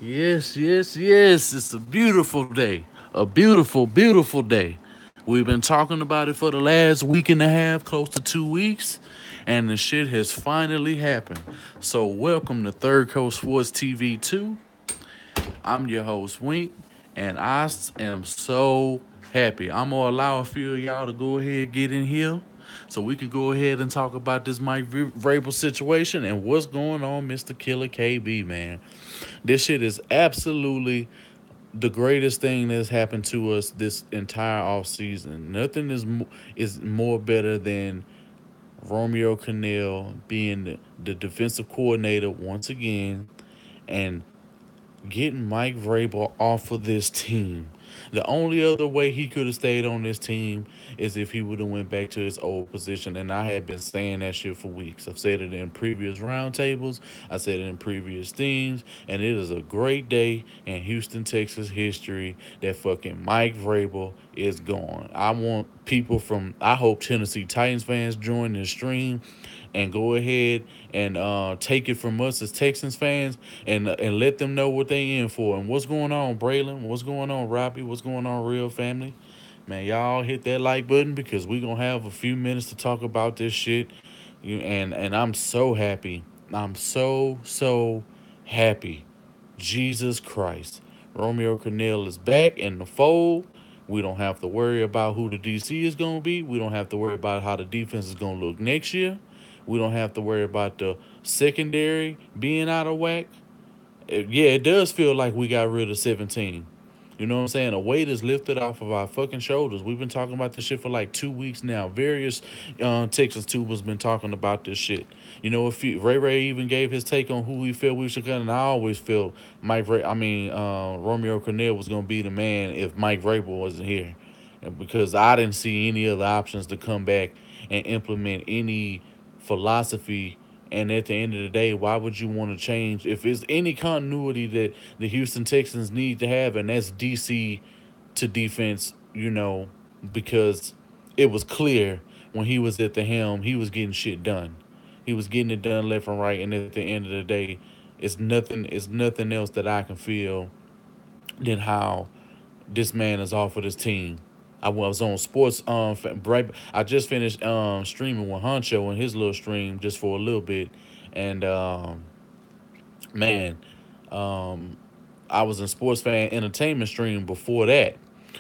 Yes, yes, yes. It's a beautiful day. A beautiful, beautiful day. We've been talking about it for the last week and a half, close to 2 weeks, and the shit has finally happened. So, welcome to Third Coast Sports TV 2. I'm your host, Wink, and am so happy. I'm going to allow a few of y'all to go ahead and get in here so we can go ahead and talk about this Mike Vrabel situation and what's going on, Mr. Killer KB, man. This shit is absolutely the greatest thing that's happened to us this entire off season. Nothing is more better than Romeo Cannell being the defensive coordinator once again and getting Mike Vrabel off of this team. The only other way he could have stayed on this team is if he would have went back to his old position. And I had been saying that shit for weeks. I've said it in previous roundtables. I said it in previous things. And it is a great day in Houston, Texas history that fucking Mike Vrabel is gone. I want people from, I hope Tennessee Titans fans join this stream and go ahead and take it from us as Texans fans and let them know what they in for and what's going on, Braylon, what's going on, Robbie, what's going on, Real Family. Man, y'all hit that like button because we gonna have a few minutes to talk about this shit. And I'm so happy. I'm so happy. Jesus Christ. Romeo Cornell is back in the fold. We don't have to worry about who the DC is going to be. We don't have to worry about how the defense is going to look next year. We don't have to worry about the secondary being out of whack. Yeah, it does feel like we got rid of 17. You know what I'm saying? A weight is lifted off of our fucking shoulders. We've been talking about this shit for like 2 weeks now. Various Texas tubers been talking about this shit. You know, if Ray Ray even gave his take on who we felt we should cut, and I always felt Romeo Cornell was gonna be the man if Mike Vrabel wasn't here, and because I didn't see any other options to come back and implement any philosophy. And at the end of the day, why would you want to change if it's any continuity that the Houston Texans need to have, and that's DC to defense, because it was clear when he was at the helm, he was getting shit done. He was getting it done left and right, and at the end of the day, it's nothing else that I can feel than how this man is off of this team. I was on sports. I just finished streaming with Honcho and his little stream just for a little bit, and man, um, I was in Sports Fan Entertainment stream before that.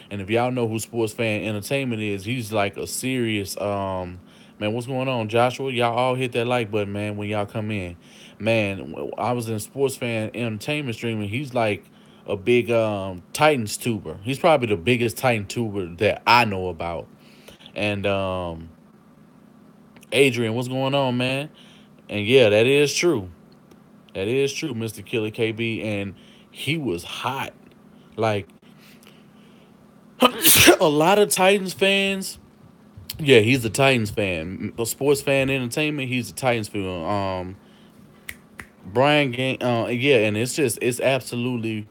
And if y'all know who Sports Fan Entertainment is, he's like a serious man. What's going on, Joshua? Y'all all hit that like button, man, when y'all come in. Man, I was in Sports Fan Entertainment stream, and he's like a big Titans tuber. He's probably the biggest Titan tuber that I know about. And Adrian, what's going on, man? And yeah, that is true. That is true, Mr. Killer KB. And he was hot. Like a lot of Titans fans. Yeah, he's a Titans fan. A sports fan entertainment, he's a Titans fan. Brian Gang, yeah, and it's absolutely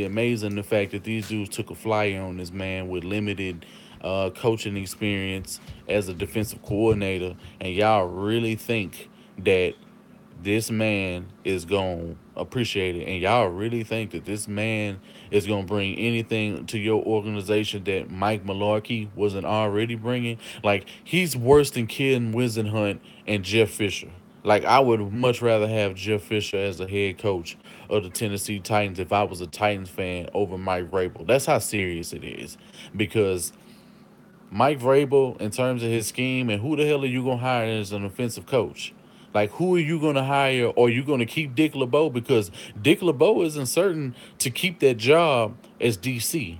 amazing the fact that these dudes took a flyer on this man with limited coaching experience as a defensive coordinator, and y'all really think that this man is going to appreciate it, and y'all really think that this man is going to bring anything to your organization that Mike Malarkey wasn't already bringing. Like, he's worse than Ken Wisenhunt and Jeff Fisher. Like, I would much rather have Jeff Fisher as the head coach of the Tennessee Titans if I was a Titans fan over Mike Vrabel. That's how serious it is, because Mike Vrabel, in terms of his scheme, and who the hell are you gonna hire as an offensive coach? Like, who are you gonna hire, or are you gonna keep Dick LeBeau, because Dick LeBeau isn't certain to keep that job as DC.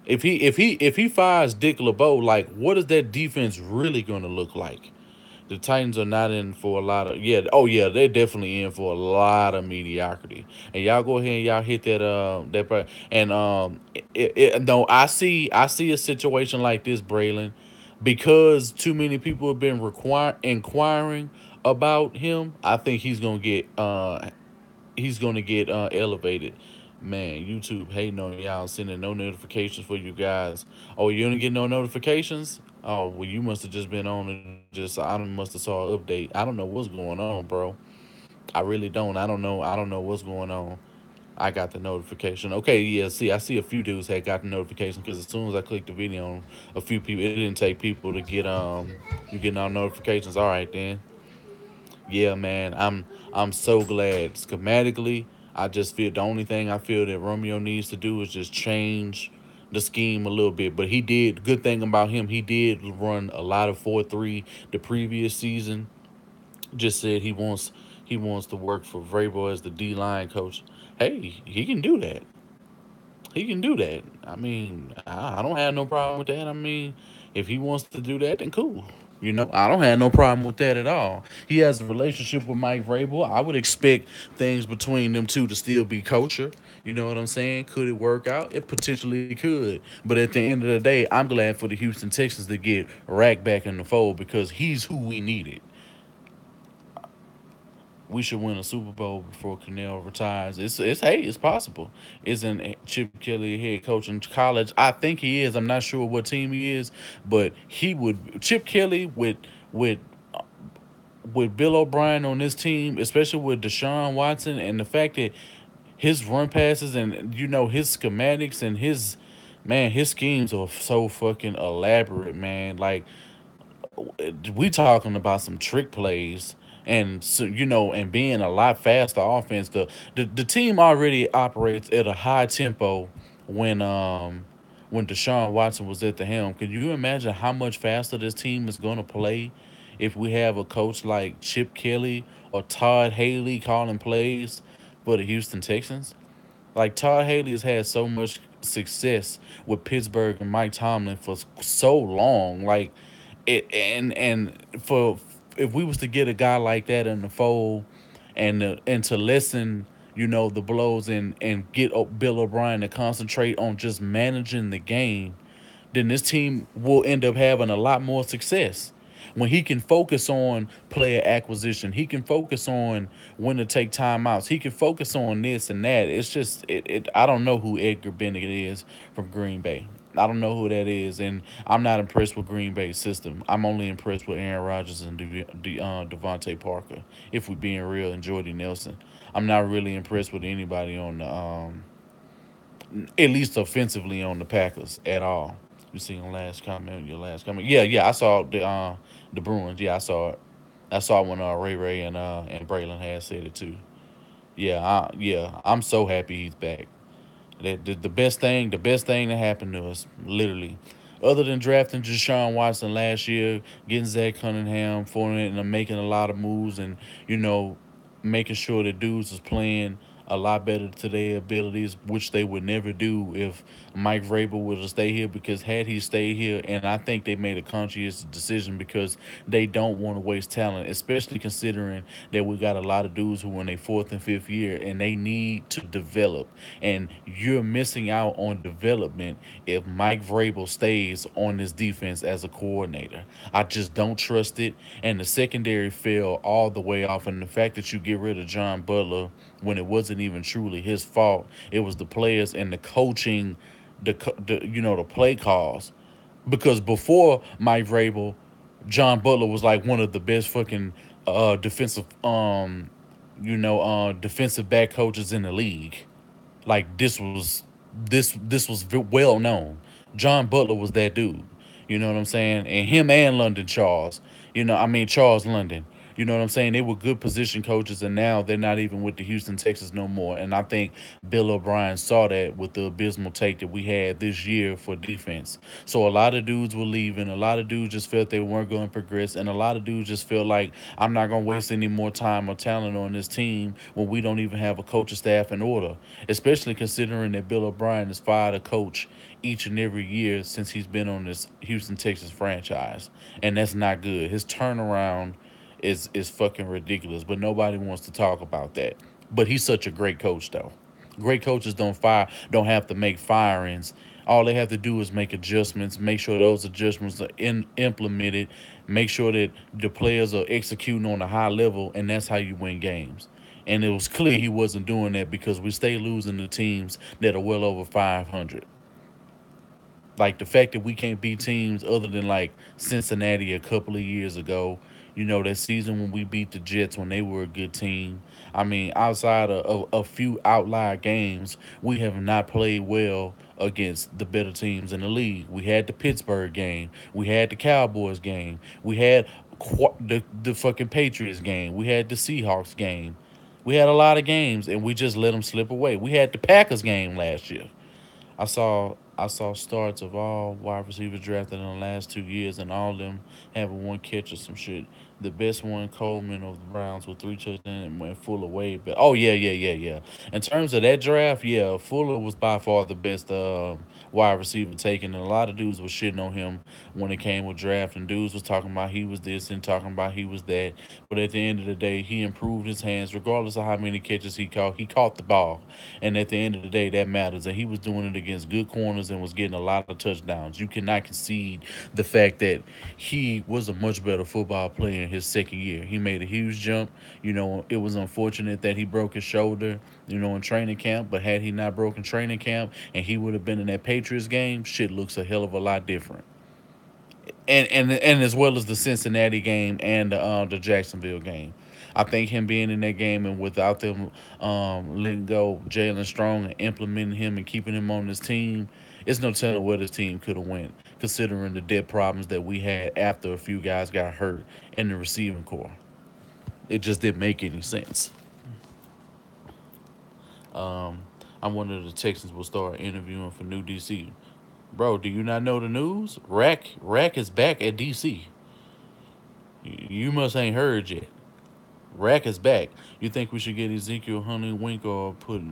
If he fires Dick LeBeau, like, what is that defense really gonna look like? The Titans are not in for a lot of, yeah. Oh yeah, they're definitely in for a lot of mediocrity. And y'all go ahead and y'all hit that part. And no, I see a situation like this, Braylon, because too many people have been inquiring about him. I think he's gonna get elevated. Man, YouTube hating on y'all, sending no notifications for you guys. Oh, you didn't get no notifications? Oh, well, you must have just been on and just I must have saw an update. I don't know what's going on, bro. I really don't. I don't know. I don't know what's going on. I got the notification. Okay, yeah. See, I see a few dudes had got the notification because as soon as I clicked the video, a few people. It didn't take people to get you getting all notifications. All right, then. Yeah, man. I'm so glad. Schematically, I just feel the only thing I feel that Romeo needs to do is just change the scheme a little bit. But he did. Good thing about him, he did run a lot of 4-3 the previous season. Just said he wants to work for Vrabel as the D line coach. Hey, he can do that. He can do that. I mean, I don't have no problem with that. I mean, if he wants to do that, then cool. I don't have no problem with that at all. He has a relationship with Mike Vrabel. I would expect things between them two to still be kosher. You know what I'm saying? Could it work out? It potentially could. But at the end of the day, I'm glad for the Houston Texans to get Rack back in the fold because he's who we needed. We should win a Super Bowl before Cannell retires. It's hey, it's possible. Isn't Chip Kelly head coach in college? I think he is. I'm not sure what team he is, but he would Chip Kelly with with Bill O'Brien on this team, especially with Deshaun Watson and the fact that his run passes and his schematics and his schemes are so fucking elaborate, man. Like we talking about some trick plays and so, and being a lot faster offense. The team already operates at a high tempo when when Deshaun Watson was at the helm. Can you imagine how much faster this team is going to play if we have a coach like Chip Kelly or Todd Haley calling plays for the Houston Texans? Like Todd Haley has had so much success with Pittsburgh and Mike Tomlin for so long. Like and for if we was to get a guy like that in the fold and to lessen the blows and get Bill O'Brien to concentrate on just managing the game, then this team will end up having a lot more success. When he can focus on player acquisition, he can focus on when to take timeouts, he can focus on this and that. It's just I don't know who Edgar Bennett is from Green Bay. I don't know who that is, and I'm not impressed with Green Bay's system. I'm only impressed with Aaron Rodgers and Devontae Parker. If we're being real, and Jordy Nelson, I'm not really impressed with anybody on the at least offensively on the Packers at all. You see your last comment, Yeah, yeah, I saw the Bruins. Yeah, I saw it. I saw when Ray and Braylon had said it too. Yeah, I'm so happy he's back. The best thing that happened to us, literally, other than drafting Deshaun Watson last year, getting Zach Cunningham for it, and making a lot of moves, and you know, making sure that dudes is playing a lot better to their abilities, which they would never do if Mike Vrabel would have stayed here. Because had he stayed here, and I think they made a conscious decision because they don't want to waste talent, especially considering that we got a lot of dudes who are in their fourth and fifth year and they need to develop. And you're missing out on development if Mike Vrabel stays on this defense as a coordinator. I just don't trust it. And the secondary fell all the way off. And the fact that you get rid of John Butler when it wasn't even truly his fault, it was the players and the coaching, the play calls. Because before Mike Vrabel, John Butler was like one of the best fucking defensive back coaches in the league. Like this was well known. John Butler was that dude. You know what I'm saying? And him and London Charles. Charles London. You know what I'm saying? They were good position coaches, and now they're not even with the Houston Texans no more. And I think Bill O'Brien saw that with the abysmal take that we had this year for defense. So a lot of dudes were leaving. A lot of dudes just felt they weren't going to progress, and a lot of dudes just feel like I'm not going to waste any more time or talent on this team when we don't even have a coaching staff in order. Especially considering that Bill O'Brien has fired a coach each and every year since he's been on this Houston Texas franchise, and that's not good. His turnaround is fucking ridiculous, but nobody wants to talk about that. But he's such a great coach, though. Great coaches don't have to make firings. All they have to do is make adjustments, make sure those adjustments are implemented, make sure that the players are executing on a high level, and that's how you win games. And it was clear he wasn't doing that because we stay losing to teams that are well over 500. Like the fact that we can't beat teams other than like Cincinnati a couple of years ago. That season when we beat the Jets when they were a good team. I mean, outside of a few outlier games, we have not played well against the better teams in the league. We had the Pittsburgh game. We had the Cowboys game. We had the fucking Patriots game. We had the Seahawks game. We had a lot of games, and we just let them slip away. We had the Packers game last year. I saw starts of all wide receivers drafted in the last 2 years, and all of them having one catch or some shit. The best one, Coleman of the Browns, with three touchdowns and went full away. But oh yeah, yeah, yeah, yeah. In terms of that draft, yeah, Fuller was by far the best wide receiver taken, and a lot of dudes was shitting on him when it came with draft, and dudes was talking about he was this and talking about he was that. But at the end of the day, he improved his hands, regardless of how many catches he caught. He caught the ball, and at the end of the day, that matters. And he was doing it against good corners and was getting a lot of touchdowns. You cannot concede the fact that he was a much better football player in his second year. He made a huge jump. It was unfortunate that he broke his shoulder, in training camp. But had he not broken training camp and he would have been in that Patriots game, shit looks a hell of a lot different. And as well as the Cincinnati game and the Jacksonville game. I think him being in that game and without them letting go Jalen Strong and implementing him and keeping him on this team, it's no telling where this team could have went, considering the depth problems that we had after a few guys got hurt in the receiving core. It just didn't make any sense. Um, I'm wondering if the Texans will start interviewing for new DC. Bro, do you not know the news? Rack is back at DC. You must ain't heard yet. Rack is back. You think we should get Ezekiel Honeywinkle or put?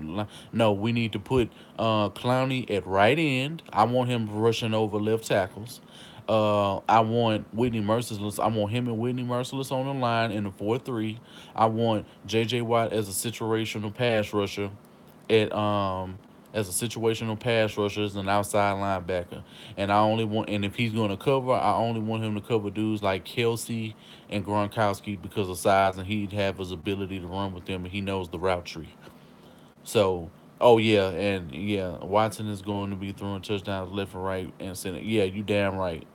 No, we need to put Clowney at right end. I want him rushing over left tackles. I want Whitney Merciless. I want him and Whitney Merciless on the line in the 4-3. I want J.J. Watt as a situational pass rusher at as a situational pass rusher as an outside linebacker. And if he's going to cover, I only want him to cover dudes like Kelsey and Gronkowski because of size, and he'd have his ability to run with them, and he knows the route tree. So, oh yeah, and yeah, Watson is going to be throwing touchdowns left and right and center. Yeah, you damn right.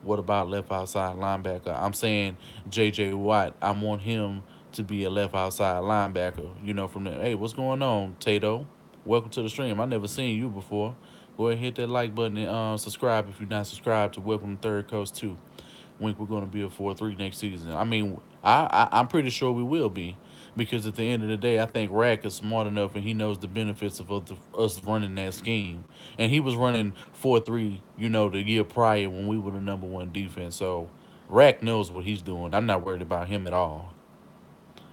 What about left outside linebacker? I'm saying J.J. Watt. I want him to be a left outside linebacker. From there. Hey, what's going on, Tato? Welcome to the stream. I never seen you before. Go ahead and hit that like button and subscribe if you're not subscribed to Welcome to Third Coast 2. Wink, we're going to be a 4-3 next season. I mean, I'm pretty sure we will be, because at the end of the day, I think Rack is smart enough and he knows the benefits of us running that scheme. And he was running 4-3, the year prior when we were the number one defense. So Rack knows what he's doing. I'm not worried about him at all.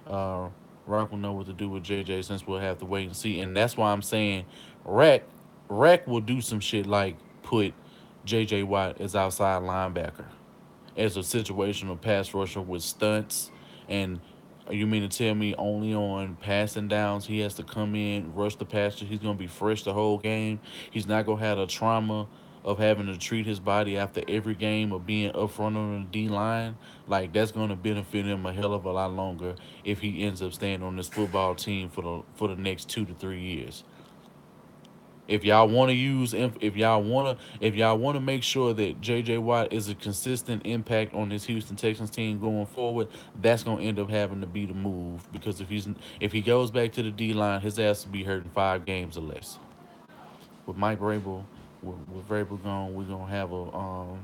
Uh, Rock will know what to do with JJ, since we'll have to wait and see. And that's why I'm saying Rack Rack will do some shit like put JJ Watt as outside linebacker, as a situational pass rusher with stunts. And you mean to tell me only on passing downs he has to come in, rush the passer? He's gonna be fresh the whole game. He's not gonna have the trauma of having to treat his body after every game of being up front on the D line. Like, that's gonna benefit him a hell of a lot longer if he ends up staying on this football team for the next 2 to 3 years. If y'all want to make sure that J.J. Watt is a consistent impact on this Houston Texans team going forward, that's gonna end up having to be the move. Because if he goes back to the D line, his ass will be hurt in 5 games or less. With Mike Vrabel, with Vrabel gone, we're gonna have a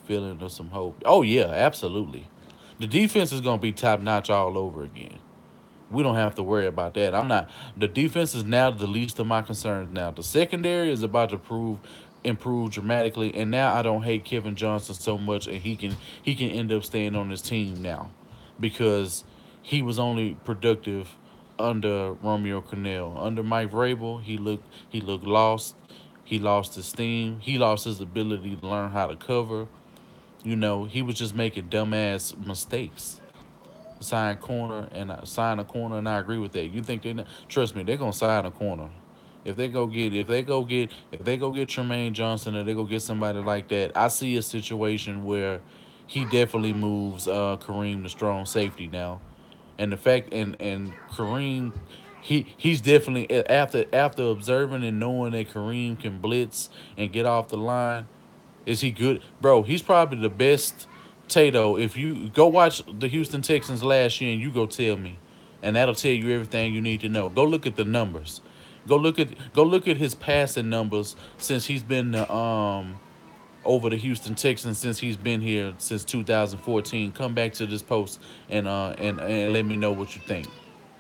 feeling of some hope. Oh yeah, absolutely. The defense is gonna be top notch all over again. We don't have to worry about that. I'm not. The defense is now the least of my concerns. Now the secondary is about to improve dramatically, and now I don't hate Kevin Johnson so much, and he can end up staying on this team now, because he was only productive under Romeo Cornell. Under Mike Vrabel, he looked lost. He lost his steam. He lost his ability to learn how to cover. He was just making dumbass mistakes. Sign a corner, and I agree with that. You think trust me, they're gonna sign a corner. If they go get Tremaine Johnson, or they go get somebody like that, I see a situation where he definitely moves Kareem the strong safety now. And the fact and Kareem, he's definitely, after observing and knowing that Kareem can blitz and get off the line. Is he good, bro? He's probably the best Tato, if you go watch the Houston Texans last year and you go tell me, and that'll tell you everything you need to know. Go look at the numbers. Go look at his passing numbers since he's been over the Houston Texans since he's been here since 2014. Come back to this post and let me know what you think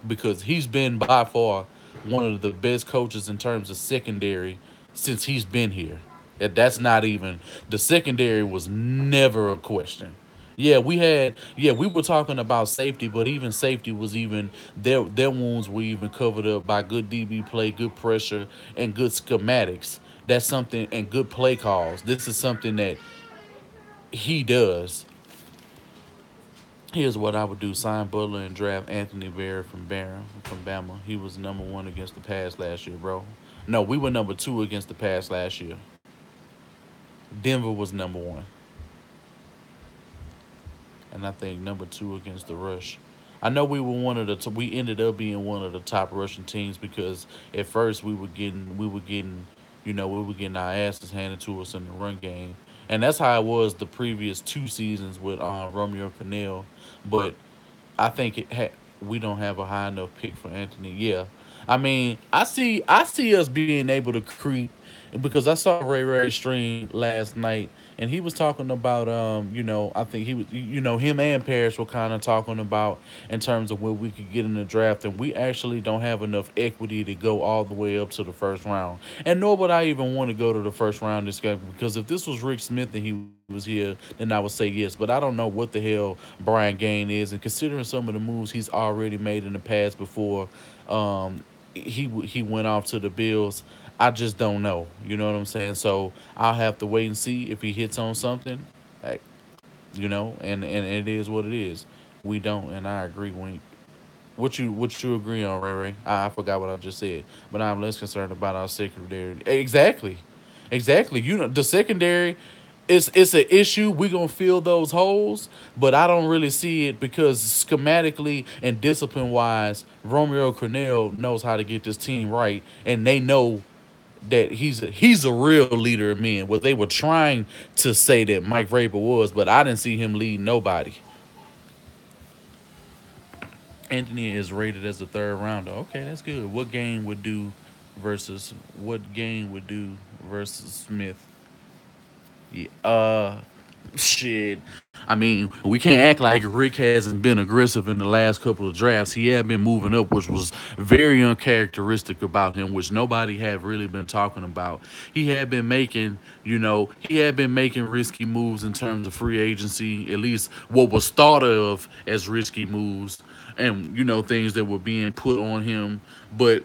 because he's been by far one of the best coaches in terms of secondary since he's been here. That's not even the secondary was never a question. We were talking about safety, but even safety was even their wounds were even covered up by good DB play, good pressure, and good schematics. That's something and good play calls. This is something that he does. Here's what I would do: sign Butler and draft Anthony Barr from Bama. He was number one against the pass last year, bro. No, we were number two against the pass last year. Denver was number one, and I think number two against the rush. I know we were one of the we ended up being one of the top rushing teams because at first we were getting our asses handed to us in the run game, and that's how it was the previous two seasons with Romeo Cornell. But I think we don't have a high enough pick for Anthony. Yeah, I mean, I see us being able to creep because I saw Ray stream last night and he was talking about I think he was him and Paris were kind of talking about in terms of where we could get in the draft and we actually don't have enough equity to go all the way up to the first round. And nor would I even want to go to the first round this guy because if this was Rick Smith and he was here, then I would say yes. But I don't know what the hell Brian Gain is, and considering some of the moves he's already made in the past before, he went off to the Bills. I just don't know. You know what I'm saying? So I'll have to wait and see if he hits on something. Like, and it is what it is. We don't, and I agree. What you agree on, Ray Ray? I forgot what I just said, but I'm less concerned about our secondary. Exactly. The secondary. It's an issue. We're gonna fill those holes, but I don't really see it because schematically and discipline wise, Romeo Cornell knows how to get this team right, and they know that he's a real leader of men. What they were trying to say that Mike Vrabel was, but I didn't see him lead nobody. Anthony is rated as a third rounder. Okay, that's good. What game would do versus Smith? Yeah. Shit. I mean, we can't act like Rick hasn't been aggressive in the last couple of drafts. He had been moving up, which was very uncharacteristic about him, which nobody had really been talking about. He had been making risky moves in terms of free agency, at least what was thought of as risky moves, and things that were being put on him. But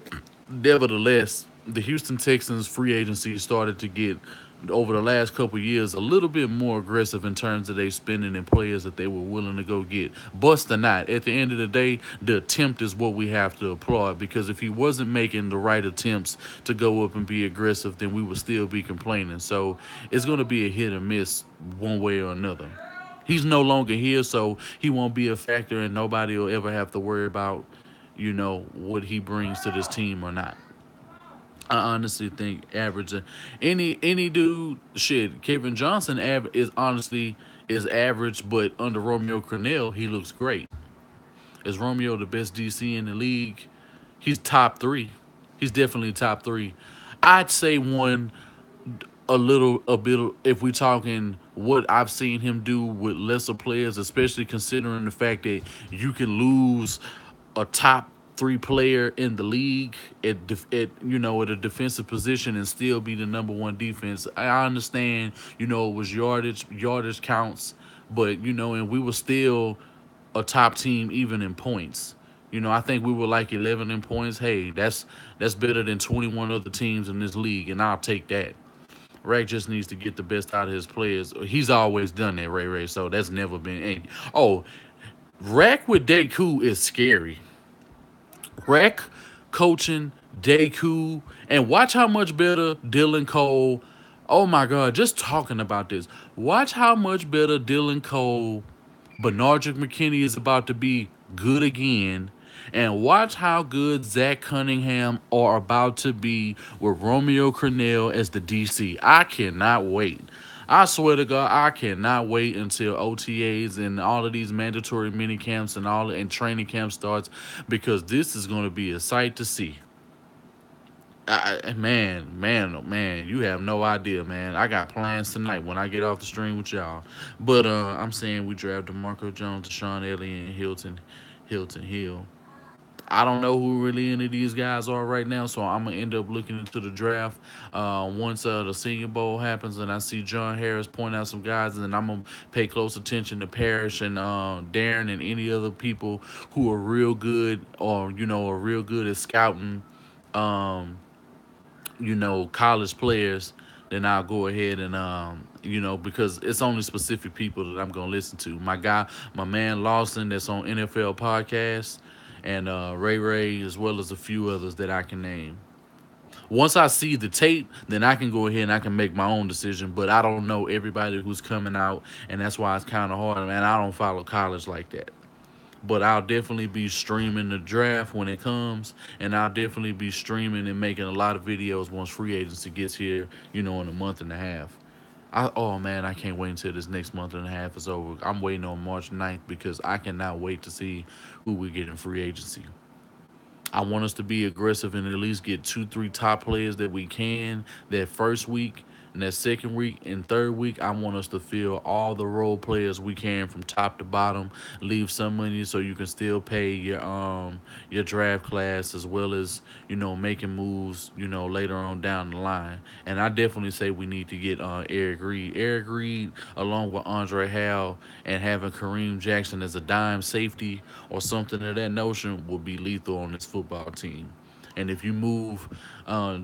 nevertheless, the Houston Texans free agency started to get over the last couple of years a little bit more aggressive in terms of they spending and players that they were willing to go get. Bust or not, at the end of the day, the attempt is what we have to applaud because if he wasn't making the right attempts to go up and be aggressive, then we would still be complaining. So it's going to be a hit or miss one way or another. He's no longer here, so he won't be a factor, and nobody will ever have to worry about, what he brings to this team or not. I honestly think average any dude shit. Kevin Johnson is honestly is average, but under Romeo Cornell he looks great. Is Romeo the best DC in the league? He's top three. He's definitely top three. I'd say one a bit if we talking what I've seen him do with lesser players, especially considering the fact that you can lose a top three player in the league at a defensive position and still be the number one defense. I understand, it was yardage counts, but and we were still a top team even in points. I think we were like 11 in points. Hey, that's better than 21 other teams in this league, and I'll take that. Ray just needs to get the best out of his players. He's always done that, Ray. So that's never been any. Oh, Rack with Deku is scary. Rack coaching Deku, and watch how much better Dylan Cole. Oh my God, just talking about this. Watch how much better Dylan Cole, Bernardrick McKinney is about to be good again. And watch how good Zach Cunningham are about to be with Romeo Cornell as the DC. I cannot wait. I swear to God, I cannot wait until OTAs and all of these mandatory mini camps and training camp starts, because this is going to be a sight to see. Man, you have no idea, man. I got plans tonight when I get off the stream with y'all. But I'm saying we drafted Marco Jones, Deshaun Elliott, and Hilton Hill. I don't know who really any of these guys are right now, so I'm gonna end up looking into the draft once the Senior Bowl happens, and I see John Harris point out some guys, and then I'm gonna pay close attention to Parrish and Darren and any other people who are real good, or are real good at scouting. Um, college players, then I'll go ahead and because it's only specific people that I'm gonna listen to. My man Lawson, that's on NFL podcast, and Ray Ray, as well as a few others that I can name. Once I see the tape, then I can go ahead and I can make my own decision. But I don't know everybody who's coming out, and that's why it's kind of hard. Man, I don't follow college like that. But I'll definitely be streaming the draft when it comes, and I'll definitely be streaming and making a lot of videos once free agency gets here, in a month and a half. Oh man, I can't wait until this next month and a half is over. I'm waiting on March 9th because I cannot wait to see who we get in free agency. I want us to be aggressive and at least get two, three top players that we can that first week, and that second week and third week. I want us to fill all the role players we can from top to bottom. Leave some money so you can still pay your draft class, as well as making moves later on down the line. And I definitely say we need to get Eric Reed. Eric Reed along with Andre Hal, and having Kareem Jackson as a dime safety or something of that notion will be lethal on this football team. And if you move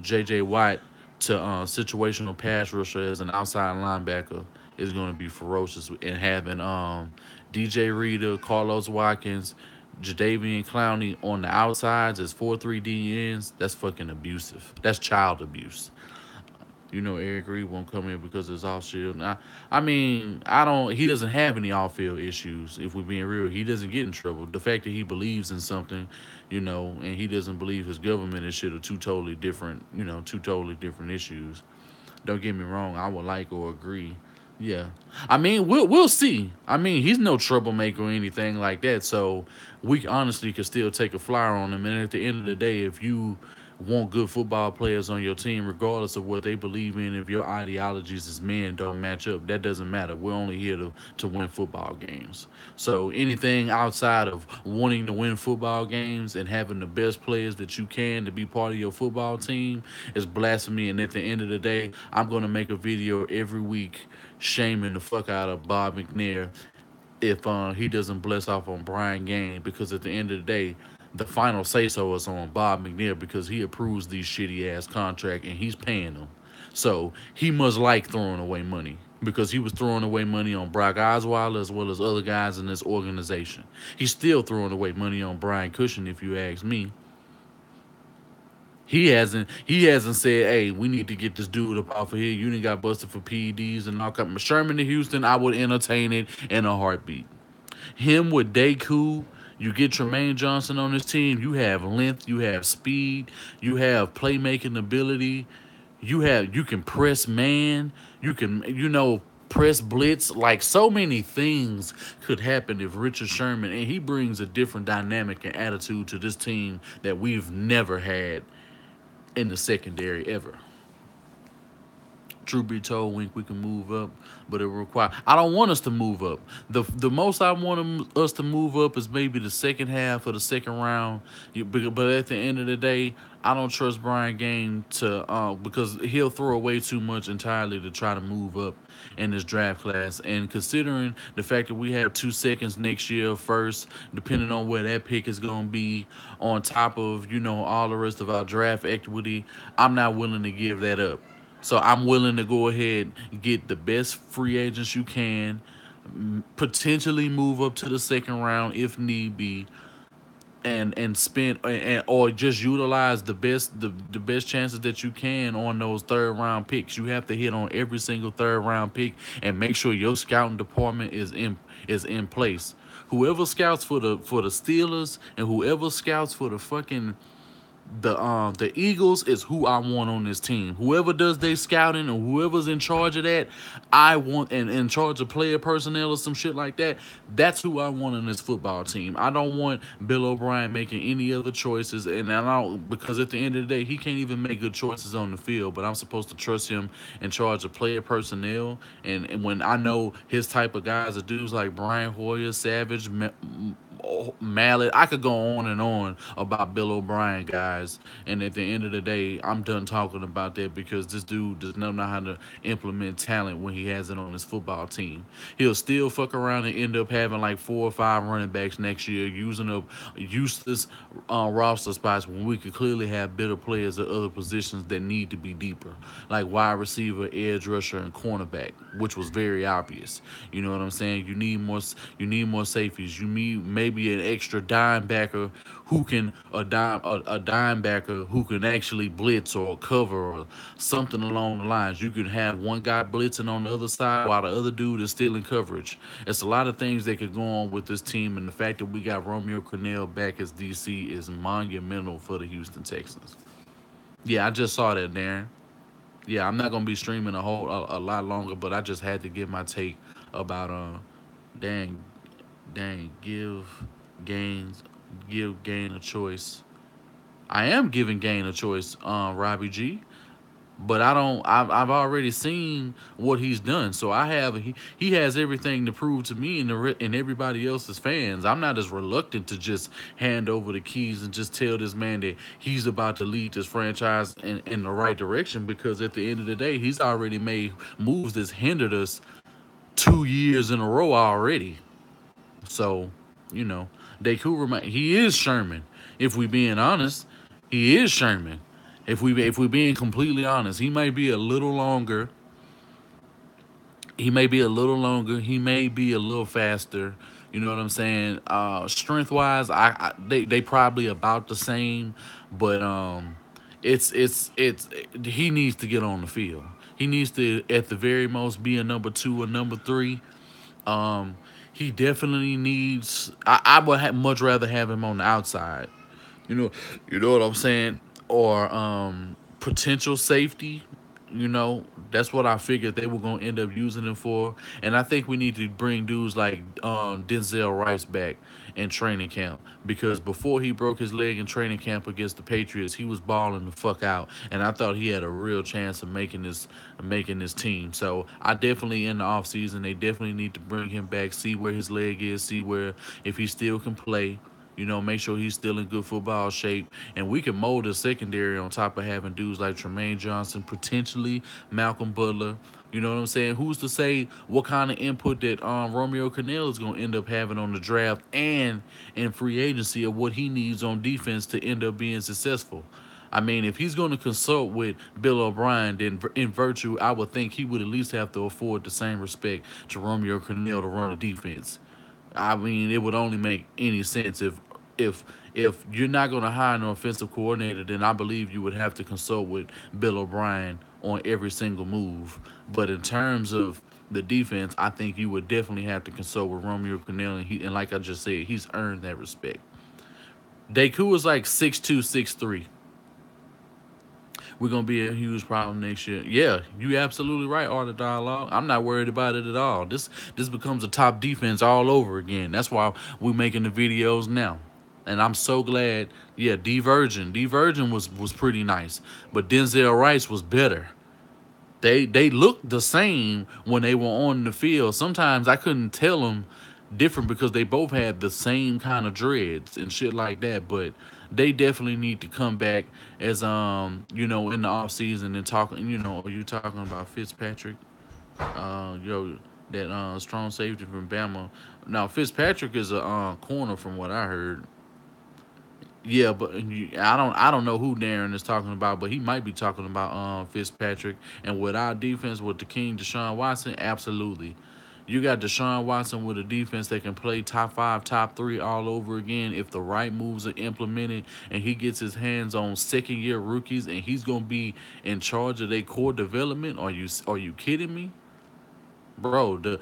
J.J. Watt to situational pass rusher as an outside linebacker, is going to be ferocious. And having DJ Reader, Carlos Watkins, Jadavian Clowney on the outsides as 4-3 DNs, that's fucking abusive. That's child abuse. Eric Reed won't come in because it's off field. I mean, I don't. He doesn't have any off field issues. If we're being real, he doesn't get in trouble. The fact that he believes in something, and he doesn't believe his government and shit are two totally different issues. Don't get me wrong. I would like or agree. Yeah, I mean, we'll see. I mean, he's no troublemaker or anything like that. So we honestly could still take a flyer on him. And at the end of the day, if you want good football players on your team, regardless of what they believe in, if your ideologies as men don't match up, that doesn't matter. We're only here to win football games. So anything outside of wanting to win football games and having the best players that you can to be part of your football team is blasphemy. And at the end of the day, I'm going to make a video every week shaming the fuck out of Bob McNair if he doesn't bless off on Brian Gaine, because at the end of the day, the final say so is on Bob McNair, because he approves these shitty ass contracts and he's paying them. So he must like throwing away money, because he was throwing away money on Brock Osweiler as well as other guys in this organization. He's still throwing away money on Brian Cushing, if you ask me. He hasn't said, hey, we need to get this dude up off of here. You didn't got busted for PEDs and all kind. Sherman to Houston, I would entertain it in a heartbeat. Him with Deku, you get Tremaine Johnson on this team. You have length, you have speed, you have playmaking ability. You can press man. You can press blitz. Like, so many things could happen if Richard Sherman, and he brings a different dynamic and attitude to this team that we've never had in the secondary ever. True be told, Wink, we can move up, but it require. I don't want us to move up. The most I want us to move up is maybe the second half of the second round. But at the end of the day, I don't trust Brian Gaine to because he'll throw away too much entirely to try to move up in this draft class. And considering the fact that we have 2 seconds next year, first, depending on where that pick is going to be, on top of all the rest of our draft equity, I'm not willing to give that up. So I'm willing to go ahead and get the best free agents you can, potentially move up to the second round if need be, and spend or just utilize the best chances that you can on those third round picks. You have to hit on every single third round pick and make sure your scouting department is in place. Whoever scouts for the Steelers and whoever scouts for the fucking The Eagles is who I want on this team. Whoever does their scouting and whoever's in charge of that, I want, and in charge of player personnel or some shit like that. That's who I want on this football team. I don't want Bill O'Brien making any other choices, and I don't, because at the end of the day, he can't even make good choices on the field. But I'm supposed to trust him in charge of player personnel, and when I know his type of guys are dudes like Brian Hoyer, Savage, Mallet. I could go on and on about Bill O'Brien, guys. And at the end of the day, I'm done talking about that because this dude does not know how to implement talent when he has it on his football team. He'll still fuck around and end up having like 4 or 5 running backs next year, using up useless roster spots when we could clearly have better players at other positions that need to be deeper, like wide receiver, edge rusher, and cornerback, which was very obvious. You know what I'm saying? You need more safeties. You need maybe an extra dime backer who can a dime backer who can actually blitz or cover or something along the lines. You can have one guy blitzing on the other side while the other dude is still in coverage. It's a lot of things that could go on with this team, and the fact that we got Romeo Crennel back as DC is monumental for the Houston Texans. Yeah, I just saw that, Darren. Yeah, I'm not gonna be streaming a lot longer, but I just had to give my take about dang, give Gaines, give Gain a choice. I am giving Gain a choice, Robbie G. But I don't. I've already seen what he's done, so he has everything to prove to me and and everybody else's fans. I'm not as reluctant to just hand over the keys and just tell this man that he's about to lead this franchise in the right direction, because at the end of the day, he's already made moves that's hindered us 2 years in a row already. So, you know, he is Sherman. If we being honest, he is Sherman. If we being completely honest, he might be a little longer. He may be a little longer. He may be a little faster. You know what I'm saying? Strength wise, they probably about the same, but it's he needs to get on the field. He needs to at the very most be a number two or number three. Um, he definitely needs. I would much rather have him on the outside. You know, you know what I'm saying, or potential safety. You know, that's what I figured they were gonna end up using him for. And I think we need to bring dudes like Denzel Rice back in training camp, because before he broke his leg in training camp against the Patriots, he was balling the fuck out, and I thought he had a real chance of making this team. So I definitely in the offseason they definitely need to bring him back, see where his leg is, see where if he still can play. You know, make sure he's still in good football shape, and we can mold a secondary on top of having dudes like Tremaine Johnson, potentially Malcolm Butler. You know what I'm saying? Who's to say what kind of input that Romeo Cornell is going to end up having on the draft and in free agency of what he needs on defense to end up being successful? I mean, if he's going to consult with Bill O'Brien, then in virtue, I would think he would at least have to afford the same respect to Romeo Cornell to run a defense. I mean, it would only make any sense if if you're not going to hire an offensive coordinator, then I believe you would have to consult with Bill O'Brien on every single move. But in terms of the defense, I think you would definitely have to consult with Romeo Cornell, and like I just said, he's earned that respect. Deku is like 6'2", 6'3". We're gonna be a huge problem next year. Yeah, you absolutely right, Art of Dialogue. I'm not worried about it at all. This becomes a top defense all over again. That's why we're making the videos now. And I'm so glad. Yeah, D Virgin was pretty nice, but Denzel Rice was better. They looked the same when they were on the field. Sometimes I couldn't tell them different because they both had the same kind of dreads and shit like that. But they definitely need to come back as in the off season and talking. Are you talking about Fitzpatrick? That strong safety from Bama. Now Fitzpatrick is a corner from what I heard. Yeah, but I don't know who Darren is talking about, but he might be talking about Fitzpatrick. And with our defense with the King Deshaun Watson, absolutely. You got Deshaun Watson with a defense that can play top five, top three all over again if the right moves are implemented and he gets his hands on second year rookies and he's gonna be in charge of their core development. Are you kidding me? Bro, the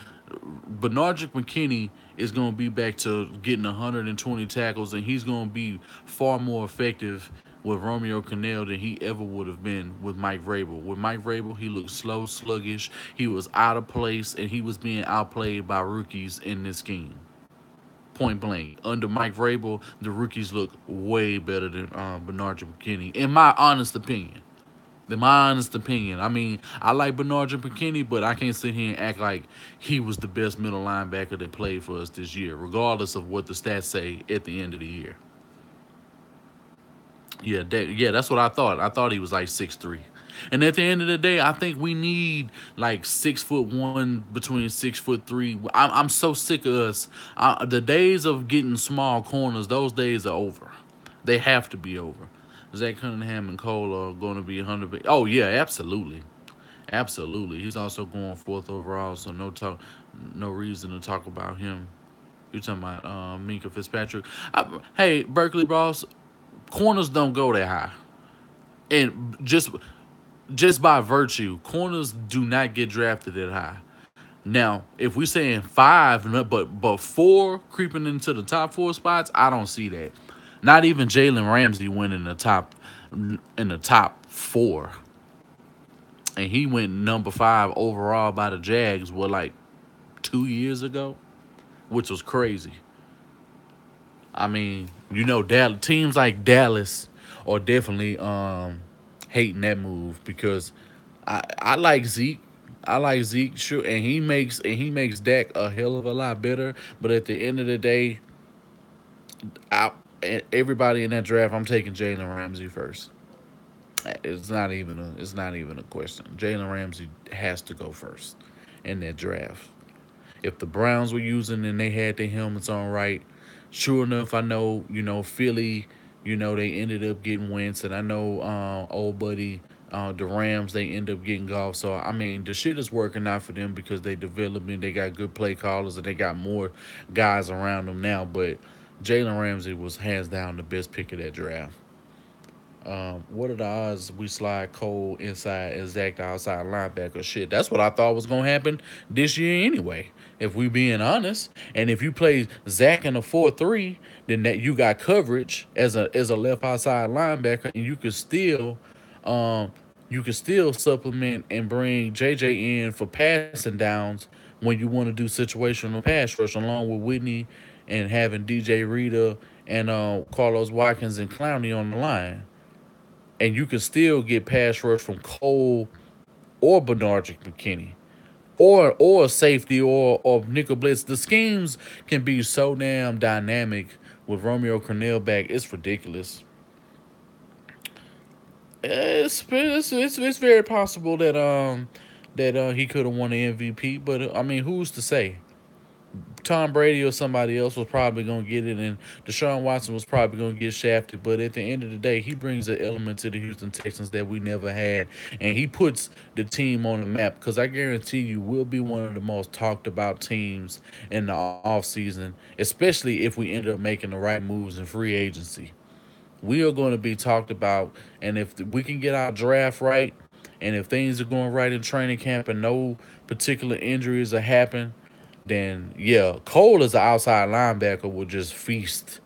Bernardrick McKinney is going to be back to getting 120 tackles, and he's going to be far more effective with Romeo Cornell than he ever would have been with Mike Vrabel. With Mike Vrabel, he looked slow, sluggish. He was out of place, and he was being outplayed by rookies in this scheme. Point blank. Under Mike Vrabel, the rookies look way better than Bernard McKinney, in my honest opinion. In my honest opinion. I mean, I like Bernard McKinney, but I can't sit here and act like he was the best middle linebacker that played for us this year, regardless of what the stats say at the end of the year. Yeah, that's what I thought. I thought he was like 6'3". And at the end of the day, I think we need like 6'1" between 6'3". I'm so sick of us. The days of getting small corners, those days are over. They have to be over. Zach Cunningham and Cole are going to be 100. Oh yeah, absolutely, absolutely. He's also going fourth overall, so no reason to talk about him. You're talking about Minka Fitzpatrick. Hey, Berkeley Ross, corners don't go that high, and just by virtue, corners do not get drafted that high. Now, if we saying five, but four creeping into the top four spots, I don't see that. Not even Jalen Ramsey went in the top four, and he went number five overall by the Jags. What, like 2 years ago, which was crazy. I mean, teams like Dallas are definitely hating that move because I like Zeke. I like Zeke, sure, and he makes Dak a hell of a lot better. But at the end of the day, I, everybody in that draft, I'm taking Jalen Ramsey first. It's not even a question. Jalen Ramsey has to go first in that draft. If the Browns were using and they had their helmets on right, sure enough, I know, Philly, they ended up getting Wentz, and I know old buddy the Rams, they end up getting golf. So I mean, the shit is working out for them because they developing, they got good play callers, and they got more guys around them now. But Jalen Ramsey was hands down the best pick of that draft. What are the odds we slide Cole inside and Zach the outside linebacker? Shit, that's what I thought was gonna happen this year anyway. If we being honest, and if you play Zach in a 4-3, then that you got coverage as a left outside linebacker, and um, you can still supplement and bring JJ in for passing downs when you want to do situational pass rush along with Whitney and having DJ Rita and Carlos Watkins and Clowney on the line, and you can still get pass rush from Cole or Bernard McKinney or safety or nickel blitz. The schemes can be so damn dynamic with Romeo Cornell back. It's ridiculous. It's very possible that he could have won the MVP, but I mean, who's to say? Tom Brady or somebody else was probably going to get it, and Deshaun Watson was probably going to get shafted. But at the end of the day, he brings an element to the Houston Texans that we never had, and he puts the team on the map. Because I guarantee you, we'll be one of the most talked about teams in the offseason, especially if we end up making the right moves in free agency. We are going to be talked about, and if we can get our draft right, and if things are going right in training camp, and no particular injuries are happening, then yeah, Cole as an outside linebacker would just feast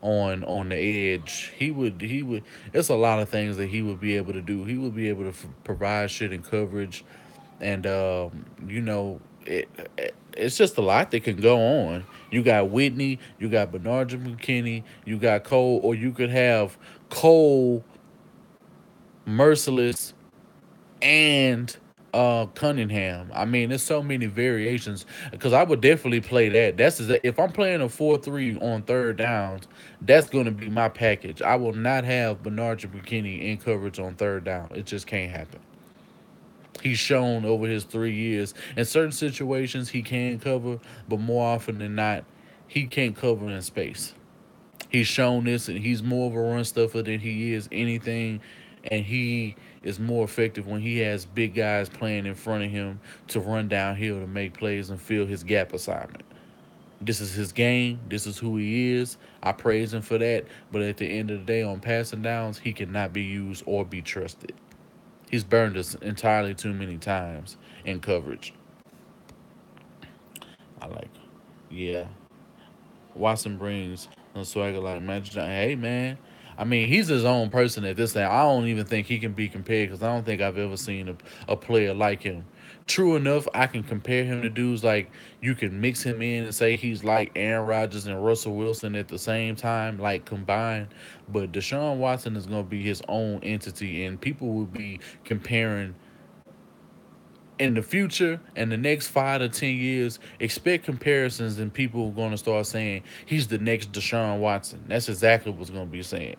on the edge. He would. It's a lot of things that he would be able to do. He would be able to provide shit and coverage, and it's just a lot that can go on. You got Whitney, you got Bernard McKinney, you got Cole, or you could have Cole, Merciless, and Cunningham. I mean, there's so many variations because I would definitely play that. If I'm playing a 4-3 on third downs, that's going to be my package. I will not have Bernard McKinney in coverage on third down. It just can't happen. He's shown over his 3 years in certain situations he can cover, but more often than not, he can't cover in space. He's shown this, and he's more of a run stuffer than he is anything. And he is more effective when he has big guys playing in front of him to run downhill to make plays and fill his gap assignment. This is his game. This is who he is. I praise him for that. But at the end of the day, on passing downs, he cannot be used or be trusted. He's burned us entirely too many times in coverage. I like, yeah. Watson brings a swagger like Magic Johnson. Hey man, I mean, he's his own person at this time. I don't even think he can be compared because I don't think I've ever seen a player like him. True enough, I can compare him to dudes like you can mix him in and say he's like Aaron Rodgers and Russell Wilson at the same time, like combined. But Deshaun Watson is going to be his own entity, and people will be comparing in the future and the next 5 to 10 years. Expect comparisons, and people are going to start saying he's the next Deshaun Watson. That's exactly what's going to be saying.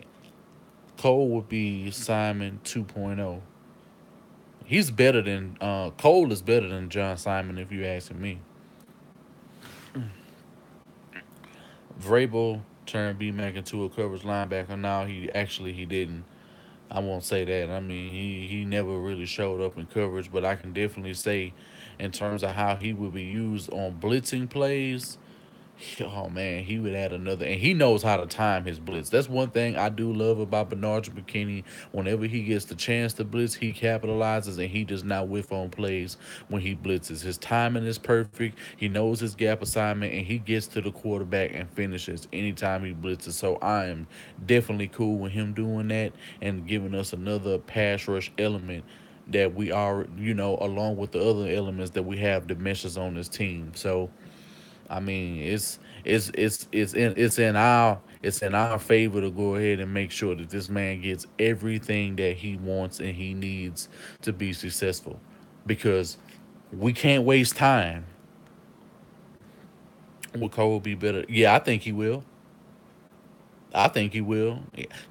Cole would be Simon 2.0. He's better than Cole is better than John Simon if you asking me. Vrabel turned B Mac into a coverage linebacker. Now he didn't. I won't say that. I mean he never really showed up in coverage, but I can definitely say in terms of how he would be used on blitzing plays, oh man, he would add another, and he knows how to time his blitz. That's one thing I do love about Bernard McKinney. Whenever he gets the chance to blitz, he capitalizes, and he does not whiff on plays when he blitzes. His timing is perfect. He knows his gap assignment, and he gets to the quarterback and finishes anytime he blitzes. So I am definitely cool with him doing that and giving us another pass rush element that we are, along with the other elements that we have that meshes on this team. So I mean, it's in our favor to go ahead and make sure that this man gets everything that he wants and he needs to be successful, because we can't waste time. Will Cole be better? Yeah, I think he will. I think he will.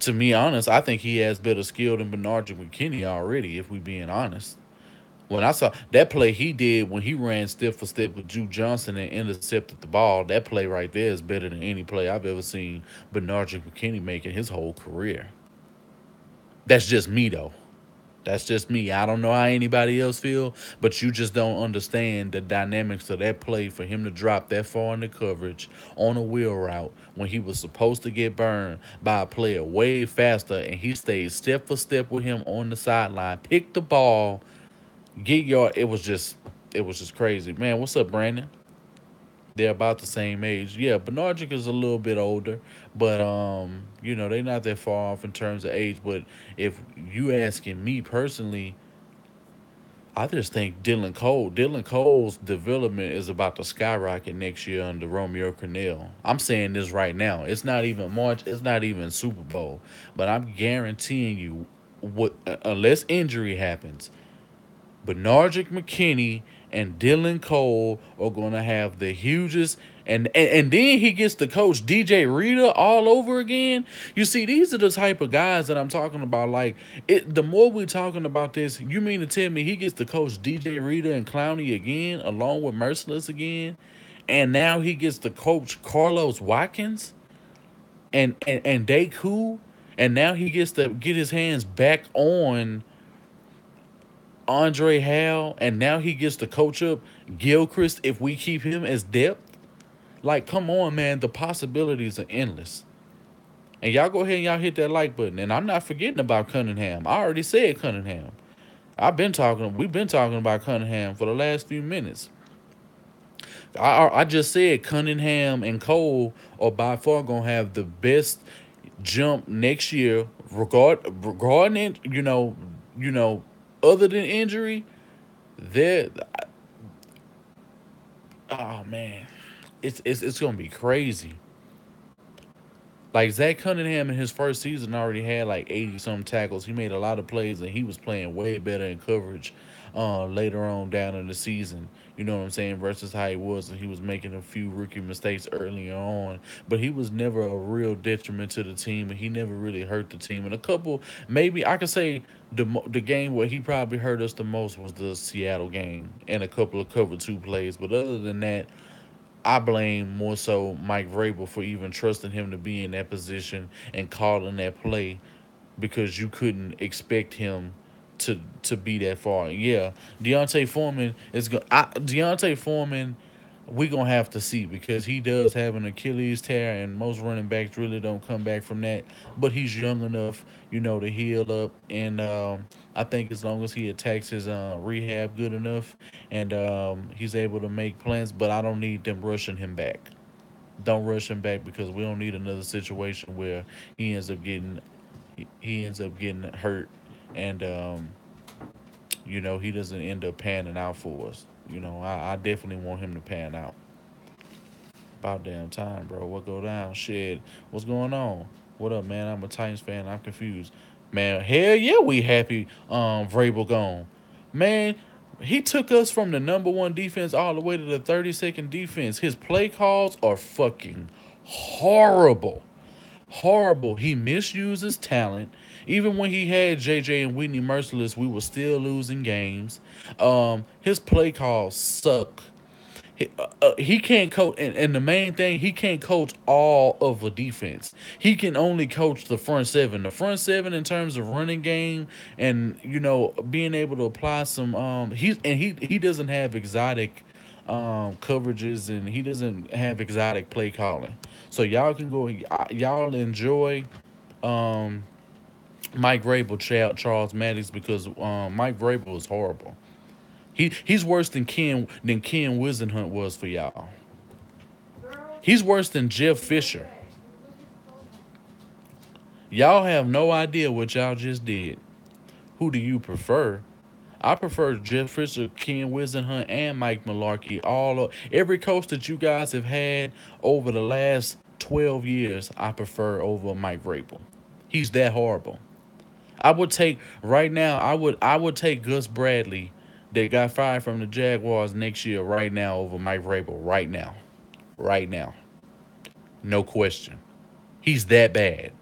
To be honest, I think he has better skill than Bernard McKinney already. If we being honest. When I saw that play he did when he ran step for step with Juke Johnson and intercepted the ball, that play right there is better than any play I've ever seen Bernard McKinney make in his whole career. That's just me though. That's just me. I don't know how anybody else feel, but you just don't understand the dynamics of that play for him to drop that far in the coverage on a wheel route when he was supposed to get burned by a player way faster, and he stayed step for step with him on the sideline, picked the ball, get your. It was just crazy, man. What's up, Brandon? They're about the same age. Yeah, Bernardjic is a little bit older, but they're not that far off in terms of age. But if you asking me personally, I just think Dylan Cole's development is about to skyrocket next year under Romeo Cornell. I'm saying this right now. It's not even March. It's not even Super Bowl, but I'm guaranteeing you, what unless injury happens, Bernardrick McKinney and Dylan Cole are going to have the hugest. And then he gets to coach DJ Reader all over again. You see, these are the type of guys that I'm talking about. Like, the more we're talking about this, you mean to tell me he gets to coach DJ Reader and Clowney again, along with Merciless again? And now he gets to coach Carlos Watkins and Deku. And now he gets to get his hands back on Andre Hal, and now he gets to coach up Gilchrist if we keep him as depth. Like, come on, man. The possibilities are endless. And y'all go ahead and y'all hit that like button. And I'm not forgetting about Cunningham. I already said Cunningham. We've been talking about Cunningham for the last few minutes. I just said Cunningham and Cole are by far gonna have the best jump next year, regarding other than injury. They're Oh man, it's gonna be crazy. Like Zach Cunningham in his first season already had like 80 some tackles. He made a lot of plays, and he was playing way better in coverage later on down in the season. You know what I'm saying? Versus how he was, and he was making a few rookie mistakes earlier on. But he was never a real detriment to the team, and he never really hurt the team. And a couple, maybe I could say the game where he probably hurt us the most was the Seattle game, and a couple of cover two plays. But other than that, I blame more so Mike Vrabel for even trusting him to be in that position and calling that play, because you couldn't expect him to be that far. Yeah, Deontay Foreman is going. Deontay Foreman, we gonna have to see, because he does have an Achilles tear, and most running backs really don't come back from that. But he's young enough, to heal up, and I think as long as he attacks his rehab good enough, and he's able to make plans. But I don't need them rushing him back. Don't rush him back, because we don't need another situation where he ends up getting he ends up getting hurt, and he doesn't end up panning out for us. I definitely want him to pan out. About damn time, bro. What go down? Shit. What's going on? What up, man? I'm a Titans fan. I'm confused. Man, hell yeah, we happy Vrabel gone. Man, he took us from the number one defense all the way to the 32nd defense. His play calls are fucking horrible. Horrible. He misuses talent. Even when he had JJ and Whitney Merciless, we were still losing games. His play calls suck. He can't coach, and the main thing, he can't coach all of a defense. He can only coach the front seven. The front seven in terms of running game, and being able to apply some. He doesn't have exotic coverages, and he doesn't have exotic play calling. So y'all can go. Y'all enjoy um, Mike Vrabel, Charles Maddox, because Mike Vrabel is horrible. He's worse than Ken Wisenhunt was for y'all. He's worse than Jeff Fisher. Y'all have no idea what y'all just did. Who do you prefer? I prefer Jeff Fisher, Ken Wisenhunt, and Mike Mularkey. Every coach that you guys have had over the last 12 years, I prefer over Mike Vrabel. He's that horrible. I would take right now. I would take Gus Bradley, that got fired from the Jaguars next year, right now over Mike Vrabel. Right now, right now, no question. He's that bad.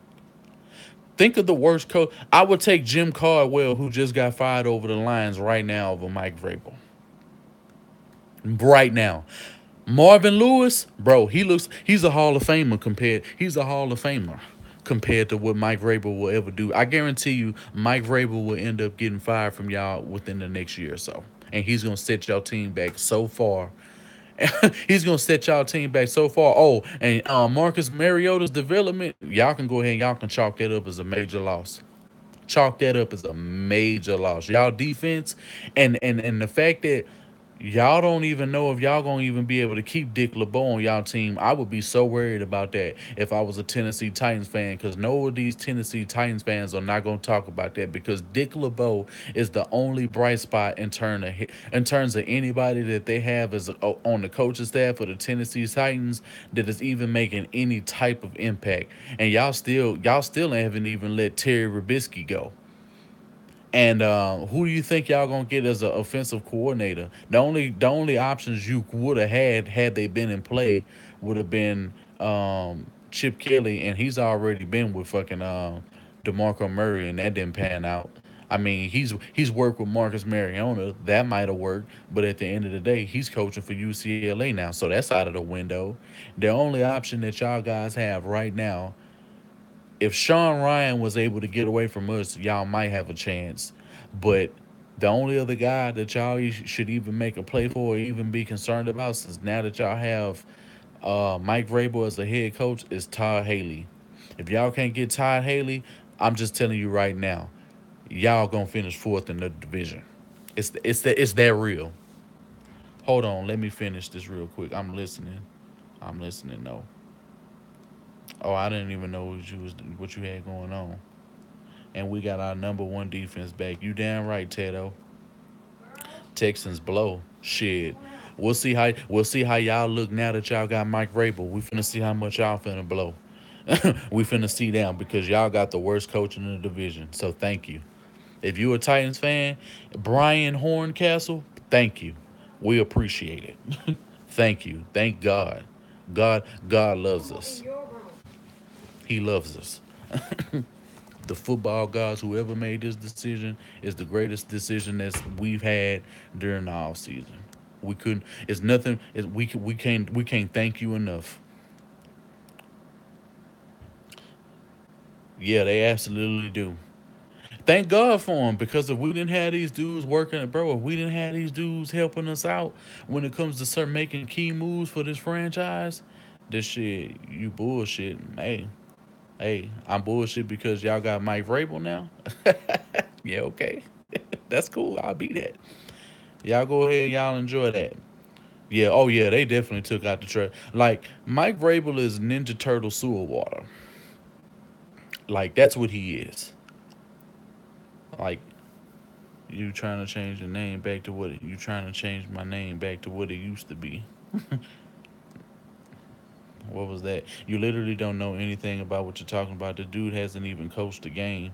Think of the worst coach. I would take Jim Caldwell, who just got fired over the Lions, right now over Mike Vrabel. Right now, Marvin Lewis, bro, he's a Hall of Famer compared. He's a Hall of Famer compared to what Mike Vrabel will ever do. I guarantee you, Mike Vrabel will end up getting fired from y'all within the next year or so, and he's gonna set y'all team back so far. He's gonna set y'all team back so far. Oh, and Marcus Mariota's development, y'all can go ahead and y'all can chalk that up as a major loss. Chalk that up as a major loss. Y'all defense, and the fact that y'all don't even know if y'all gonna even be able to keep Dick LeBeau on y'all team. I would be so worried about that if I was a Tennessee Titans fan, because no of these Tennessee Titans fans are not gonna talk about that, because Dick LeBeau is the only bright spot in terms of anybody that they have as on the coaching staff for the Tennessee Titans that is even making any type of impact. And y'all still haven't even let Terry Rubisky go. And who do you think y'all gonna get as an offensive coordinator? The only options you would have had they been in play would have been Chip Kelly, and he's already been with fucking DeMarco Murray, and that didn't pan out. I mean, he's worked with Marcus Mariota. That might have worked, but at the end of the day, he's coaching for UCLA now, so that's out of the window. The only option that y'all guys have right now, if Sean Ryan was able to get away from us, y'all might have a chance. But the only other guy that y'all should even make a play for or even be concerned about, since now that y'all have Mike Vrabel as a head coach, is Todd Haley. If y'all can't get Todd Haley, I'm just telling you right now, y'all gonna finish fourth in the division. It's that real. Hold on, let me finish this real quick. I'm listening. I'm listening. No. Oh, I didn't even know what you had going on. And we got our number one defense back. You damn right, Tedo. Texans blow. Shit. We'll see how y'all look now that y'all got Mike Vrabel. We finna see how much y'all finna blow. We finna see down because y'all got the worst coach in the division. So thank you. If you a Titans fan, Brian Horncastle, thank you. We appreciate it. Thank you. Thank God. God loves us. He loves us. The football gods, whoever made this decision, is the greatest decision that we've had during the off season. We couldn't. It's nothing. We can't thank you enough. Yeah, they absolutely do. Thank God for them, because if we didn't have these dudes working, bro, if we didn't have these dudes helping us out when it comes to start making key moves for this franchise, this shit, you bullshit. Hey, I'm bullshit because y'all got Mike Vrabel now. Yeah, okay. That's cool. I'll be that. Y'all go ahead, y'all enjoy that. Yeah, oh yeah, they definitely took out the trash. Like, Mike Vrabel is Ninja Turtle sewer water. Like that's what he is. Like you trying to change the name back to what you trying to change my name back to what it used to be. What was that? You literally don't know anything about what you're talking about. The dude hasn't even coached the game.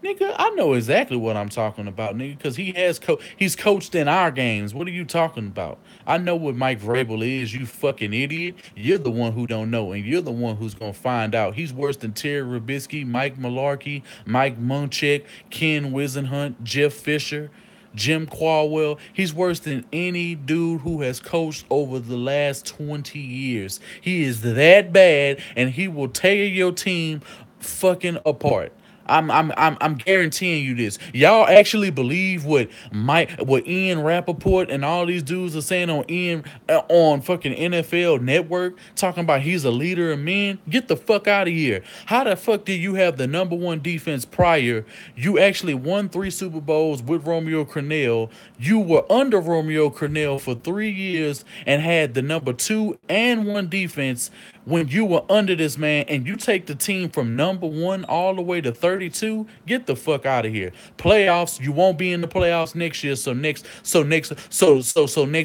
Nigga, I know exactly what I'm talking about, nigga, because he's coached in our games. What are you talking about? I know what Mike Vrabel is, you fucking idiot. You're the one who don't know, and you're the one who's gonna find out. He's worse than Terry Rabisky, Mike Malarkey, Mike Munchak, Ken Wisenhunt, Jeff Fisher. Jim Caldwell, he's worse than any dude who has coached over the last 20 years. He is that bad, and he will tear your team fucking apart. I'm guaranteeing you this. Y'all actually believe what Ian Rappaport and all these dudes are saying on fucking NFL Network, talking about he's a leader of men? Get the fuck out of here. How the fuck did you have the number one defense prior? You actually won 3 Super Bowls with Romeo Crennel. You were under Romeo Crennel for 3 years and had the number two and one defense when you were under this man, and you take the team from number one all the way to 32. Get the fuck out of here. Playoffs, you won't be in the playoffs next year. So next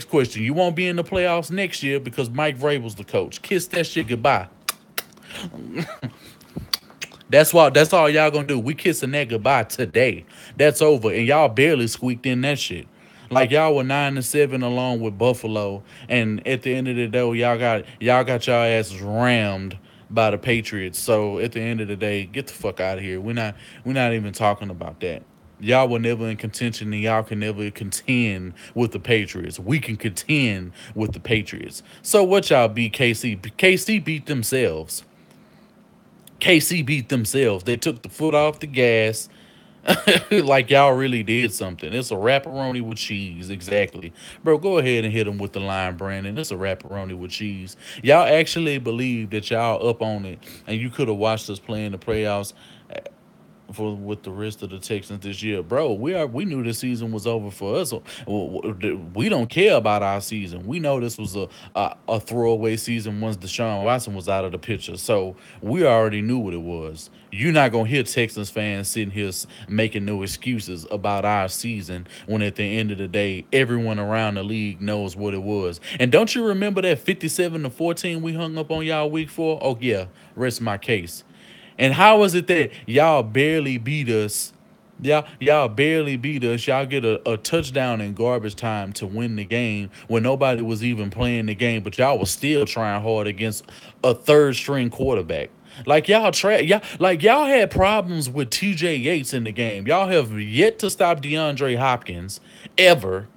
question. You won't be in the playoffs next year because Mike Vrabel's the coach. Kiss that shit goodbye. That's all y'all gonna do. We kissing that goodbye today. That's over. And y'all barely squeaked in that shit. Like y'all were 9-7 along with Buffalo, and at the end of the day, y'all got y'all asses rammed by the Patriots. So at the end of the day, get the fuck out of here. We're not even talking about that. Y'all were never in contention, and y'all can never contend with the Patriots. We can contend with the Patriots. So what y'all beat KC? KC beat themselves. KC beat themselves. They took the foot off the gas. Like y'all really did something. It's a wrapperoni with cheese, exactly, bro. Go ahead and hit them with the line, Brandon. It's a wrapperoni with cheese. Y'all actually believe that y'all up on it, and you could have watched us play in the playoffs for with the rest of the Texans this year, bro. We knew the season was over for us. We don't care about our season. We know this was a throwaway season once Deshaun Watson was out of the picture. So we already knew what it was. You're not gonna hear Texans fans sitting here making no excuses about our season when at the end of the day, everyone around the league knows what it was. And don't you remember that 57-14 we hung up on y'all week 4? Oh yeah, rest my case. And how is it that y'all barely beat us? Y'all barely beat us. Y'all get a touchdown in garbage time to win the game when nobody was even playing the game, but y'all was still trying hard against a third string quarterback. Y'all had problems with TJ Yates in the game. Y'all have yet to stop DeAndre Hopkins ever.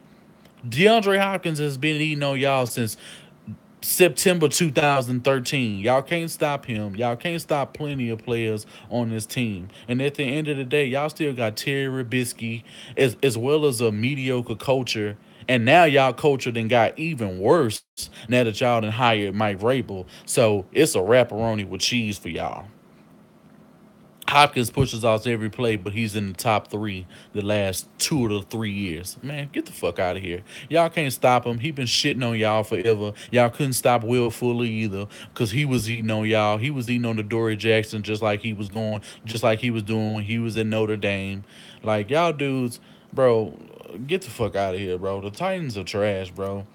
DeAndre Hopkins has been eating on y'all since September 2013. Y'all can't stop him. Y'all can't stop plenty of players on this team. And at the end of the day, y'all still got Terry Rabisky as well as a mediocre culture. And now y'all culture then got even worse now that y'all done hired Mike Vrabel. So it's a wrapperoni with cheese for y'all. Hopkins pushes off every play, but he's in the top three the last 2 to 3 years. Man, get the fuck out of here. Y'all can't stop him. He been shitting on y'all forever. Y'all couldn't stop Will Fuller either, because he was eating on y'all. He was eating on the Dory Jackson just like he was doing when he was in Notre Dame. Like y'all dudes, bro, get the fuck out of here, bro. The Titans are trash, bro.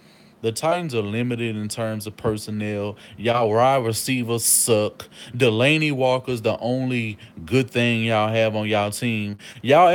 The Titans are limited in terms of personnel. Y'all wide receivers suck. Delaney Walker's the only good thing y'all have on y'all team. Y'all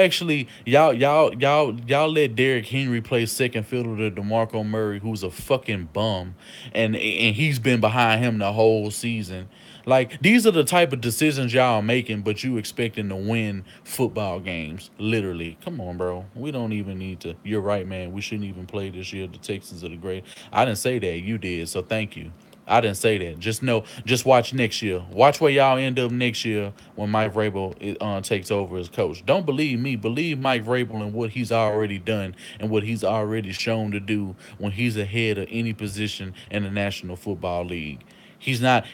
let Derrick Henry play second fiddle to DeMarco Murray, who's a fucking bum, and he's been behind him the whole season. Like these are the type of decisions y'all making, but you expecting to win football games. Literally, come on, bro. We don't even need to. You're right, man. We shouldn't even play this year. The Texans are the great. I didn't say that. You did. So thank you. I didn't say that. Just know. Just watch next year. Watch where y'all end up next year when Mike Vrabel takes over as coach. Don't believe me. Believe Mike Vrabel and what he's already done and what he's already shown to do when he's ahead of any position in the National Football League. He's not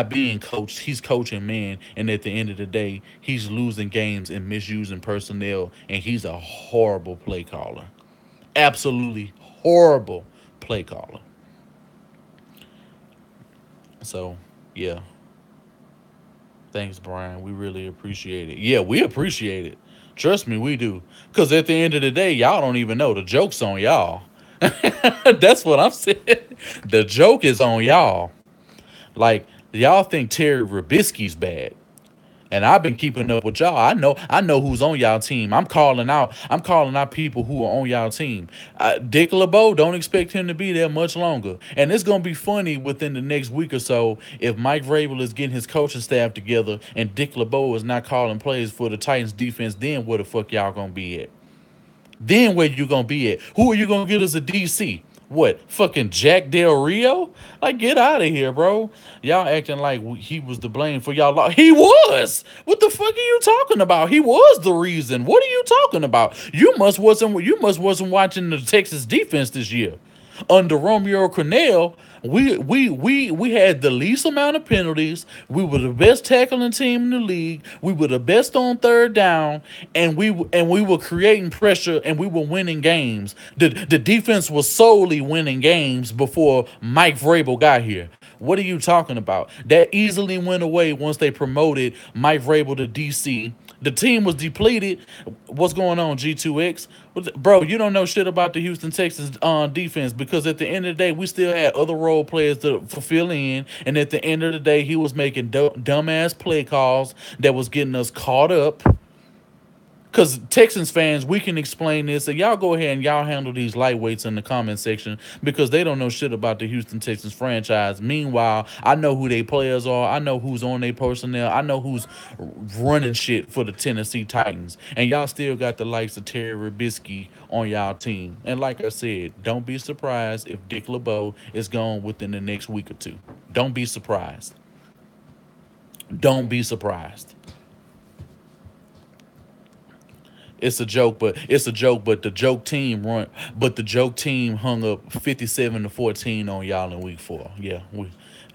being coached. He's coaching men, and at the end of the day, he's losing games and misusing personnel, and he's a horrible play caller. Absolutely horrible play caller. So, yeah. Thanks, Brian. We really appreciate it. Yeah, we appreciate it. Trust me, we do. Because at the end of the day, y'all don't even know. The joke's on y'all. That's what I'm saying. The joke is on y'all. Like, y'all think Terry Rabisky's bad. And I've been keeping up with y'all. I know who's on y'all team. I'm calling out people who are on y'all team. Dick LeBeau, don't expect him to be there much longer. And it's gonna be funny within the next week or so if Mike Vrabel is getting his coaching staff together and Dick LeBeau is not calling plays for the Titans defense. Then where the fuck y'all gonna be at? Then where you gonna be at? Who are you gonna get as a DC? What, fucking Jack Del Rio? Like, get out of here, bro. Y'all acting like he was to blame for y'all loss. He was. What the fuck are you talking about? He was the reason. What are you talking about? You must wasn't watching the Texas defense this year. Under Romeo Cornell, we had the least amount of penalties. We were the best tackling team in the league. We were the best on third down, and we were creating pressure and we were winning games. The defense was solely winning games before Mike Vrabel got here. What are you talking about? That easily went away once they promoted Mike Vrabel to DC. The team was depleted. What's going on, G2X? Bro, you don't know shit about the Houston Texans defense, because at the end of the day, we still had other role players to fulfill in. And at the end of the day, he was making dumbass play calls that was getting us caught up. Because Texans fans, we can explain this, and y'all go ahead and y'all handle these lightweights in the comment section, because they don't know shit about the Houston Texans franchise. Meanwhile, I know who they players are. I know who's on their personnel. I know who's running shit for the Tennessee Titans. And y'all still got the likes of Terry Rabisky on y'all team. And like I said, don't be surprised if Dick LeBeau is gone within the next week or two. Don't be surprised. Don't be surprised. It's a joke, but the joke team hung up 57-14 on y'all in week 4. Yeah,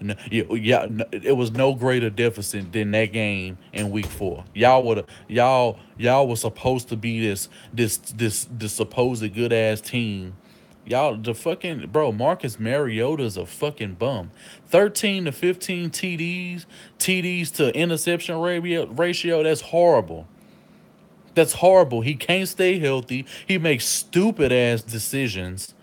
it was no greater deficit than that game in week 4. Y'all were supposed to be this supposed good ass team. Y'all, the fucking bro, Marcus Mariota's a fucking bum. 13 to 15 TDs to interception ratio. That's horrible. That's horrible. He can't stay healthy. He makes stupid ass decisions.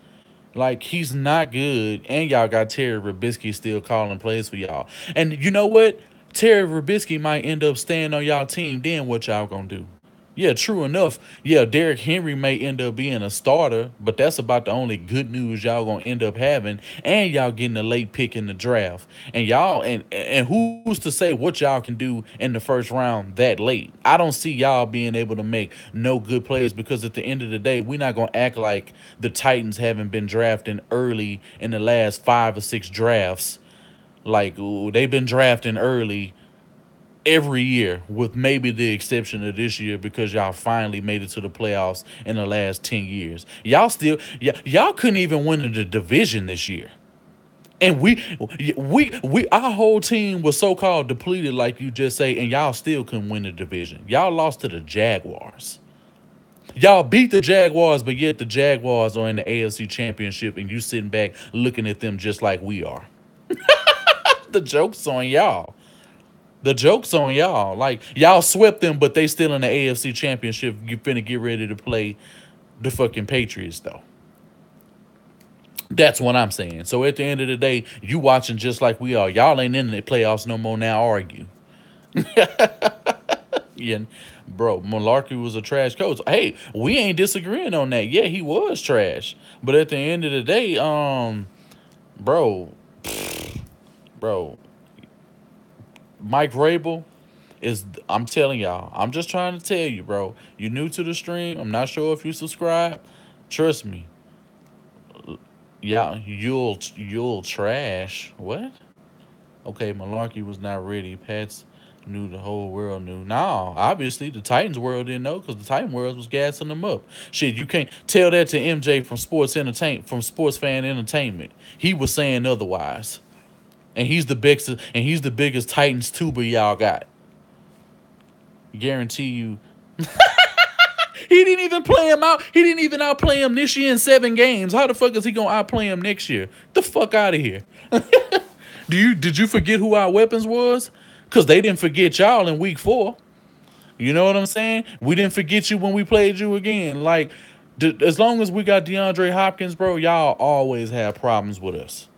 Like, he's not good. And y'all got Terry Rabisky still calling plays for y'all. And you know what? Terry Rabisky might end up staying on y'all team. Then what y'all gonna do? Yeah, true enough. Yeah, Derrick Henry may end up being a starter, but that's about the only good news y'all gonna end up having. And y'all getting a late pick in the draft. And y'all and who's to say what y'all can do in the first round that late? I don't see y'all being able to make no good plays, because at the end of the day, we're not gonna act like the Titans haven't been drafting early in the last 5 or 6 drafts. Like, ooh, they've been drafting early every year, with maybe the exception of this year, because y'all finally made it to the playoffs in the last 10 years. Y'all couldn't even win the division this year. And our whole team was so-called depleted, like you just say, and y'all still couldn't win the division. Y'all lost to the Jaguars. Y'all beat the Jaguars, but yet the Jaguars are in the AFC Championship, and you sitting back looking at them just like we are. The joke's on y'all. The joke's on y'all. Like, y'all swept them, but they still in the AFC Championship. You finna get ready to play the fucking Patriots, though. That's what I'm saying. So at the end of the day, you watching just like we are. Y'all ain't in the playoffs no more now, are you? Yeah, bro, Malarkey was a trash coach. Hey, we ain't disagreeing on that. Yeah, he was trash. But at the end of the day, bro, Mike Vrabel I'm telling y'all, I'm just trying to tell you, bro. You new to the stream. I'm not sure if you subscribe. Trust me. Yeah, you'll trash. What? Okay, Malarkey was not ready. Pats knew, the whole world knew. No, obviously the Titans world didn't know, because the Titan world was gassing them up. Shit, you can't tell that to MJ from Sports Fan Entertainment. He was saying otherwise. And he's the biggest Titans tuber y'all got. Guarantee you. He didn't even play him out. He didn't even outplay him this year in 7 games. How the fuck is he gonna outplay him next year? Get the fuck out of here. Did you forget who our weapons was? Because they didn't forget y'all in week 4. You know what I'm saying? We didn't forget you when we played you again. Like, as long as we got DeAndre Hopkins, bro, y'all always have problems with us.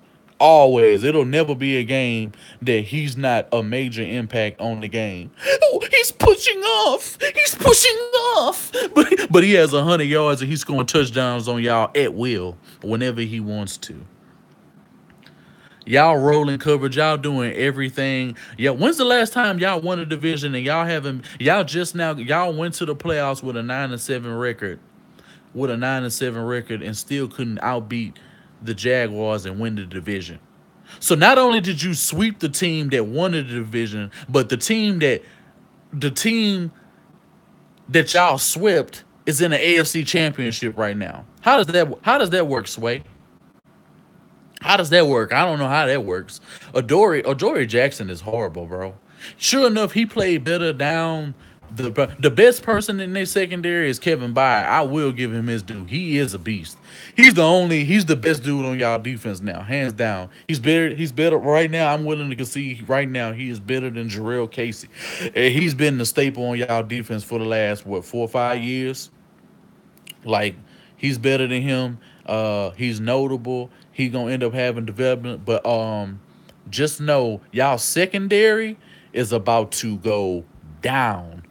Always. It'll never be a game that he's not a major impact on the game. Oh, he's pushing off. He's pushing off. But he has 100 yards and he's scoring touchdowns on y'all at will whenever he wants to. Y'all rolling coverage, y'all doing everything. Yeah, when's the last time y'all won a division and y'all haven't y'all just now y'all went to the playoffs with a 9-7 record, and still couldn't outbeat the Jaguars and win the division. So not only did you sweep the team that won the division, but the team that y'all swept is in the AFC Championship right now. How does that work, Sway? How does that work? I don't know how that works. Adoree Jackson is horrible, bro. Sure enough, he played better down. The best person in their secondary is Kevin Byard. I will give him his due. He is a beast. He's the best dude on y'all defense now, hands down. He's better right now. I'm willing to concede right now he is better than Jarrell Casey. And he's been the staple on y'all defense for the last 4 or 5 years. Like, he's better than him. He's notable. He's gonna end up having development, but just know y'all secondary is about to go down.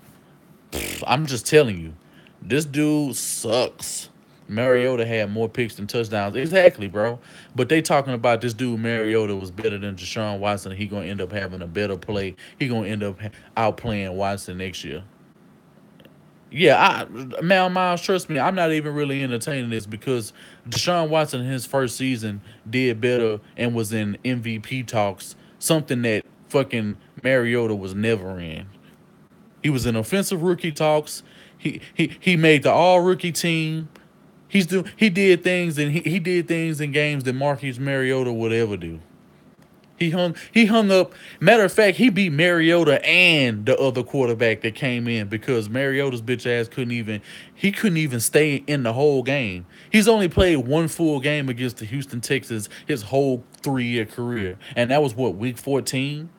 I'm just telling you, this dude sucks. Mariota had more picks than touchdowns. Exactly, bro. But they talking about this dude Mariota was better than Deshaun Watson. He gonna end up having a better play. He gonna end up outplaying Watson next year. Yeah, man, Miles, trust me, I'm not even really entertaining this because Deshaun Watson in his first season did better and was in MVP talks, something that fucking Mariota was never in. He was in offensive rookie talks. He made the all rookie team. He did things in games that Marcus Mariota would ever do. He hung up. Matter of fact, he beat Mariota and the other quarterback that came in because Mariota's bitch ass couldn't even stay in the whole game. He's only played one full game against the Houston Texans his whole 3-year career. And that was what, week 14?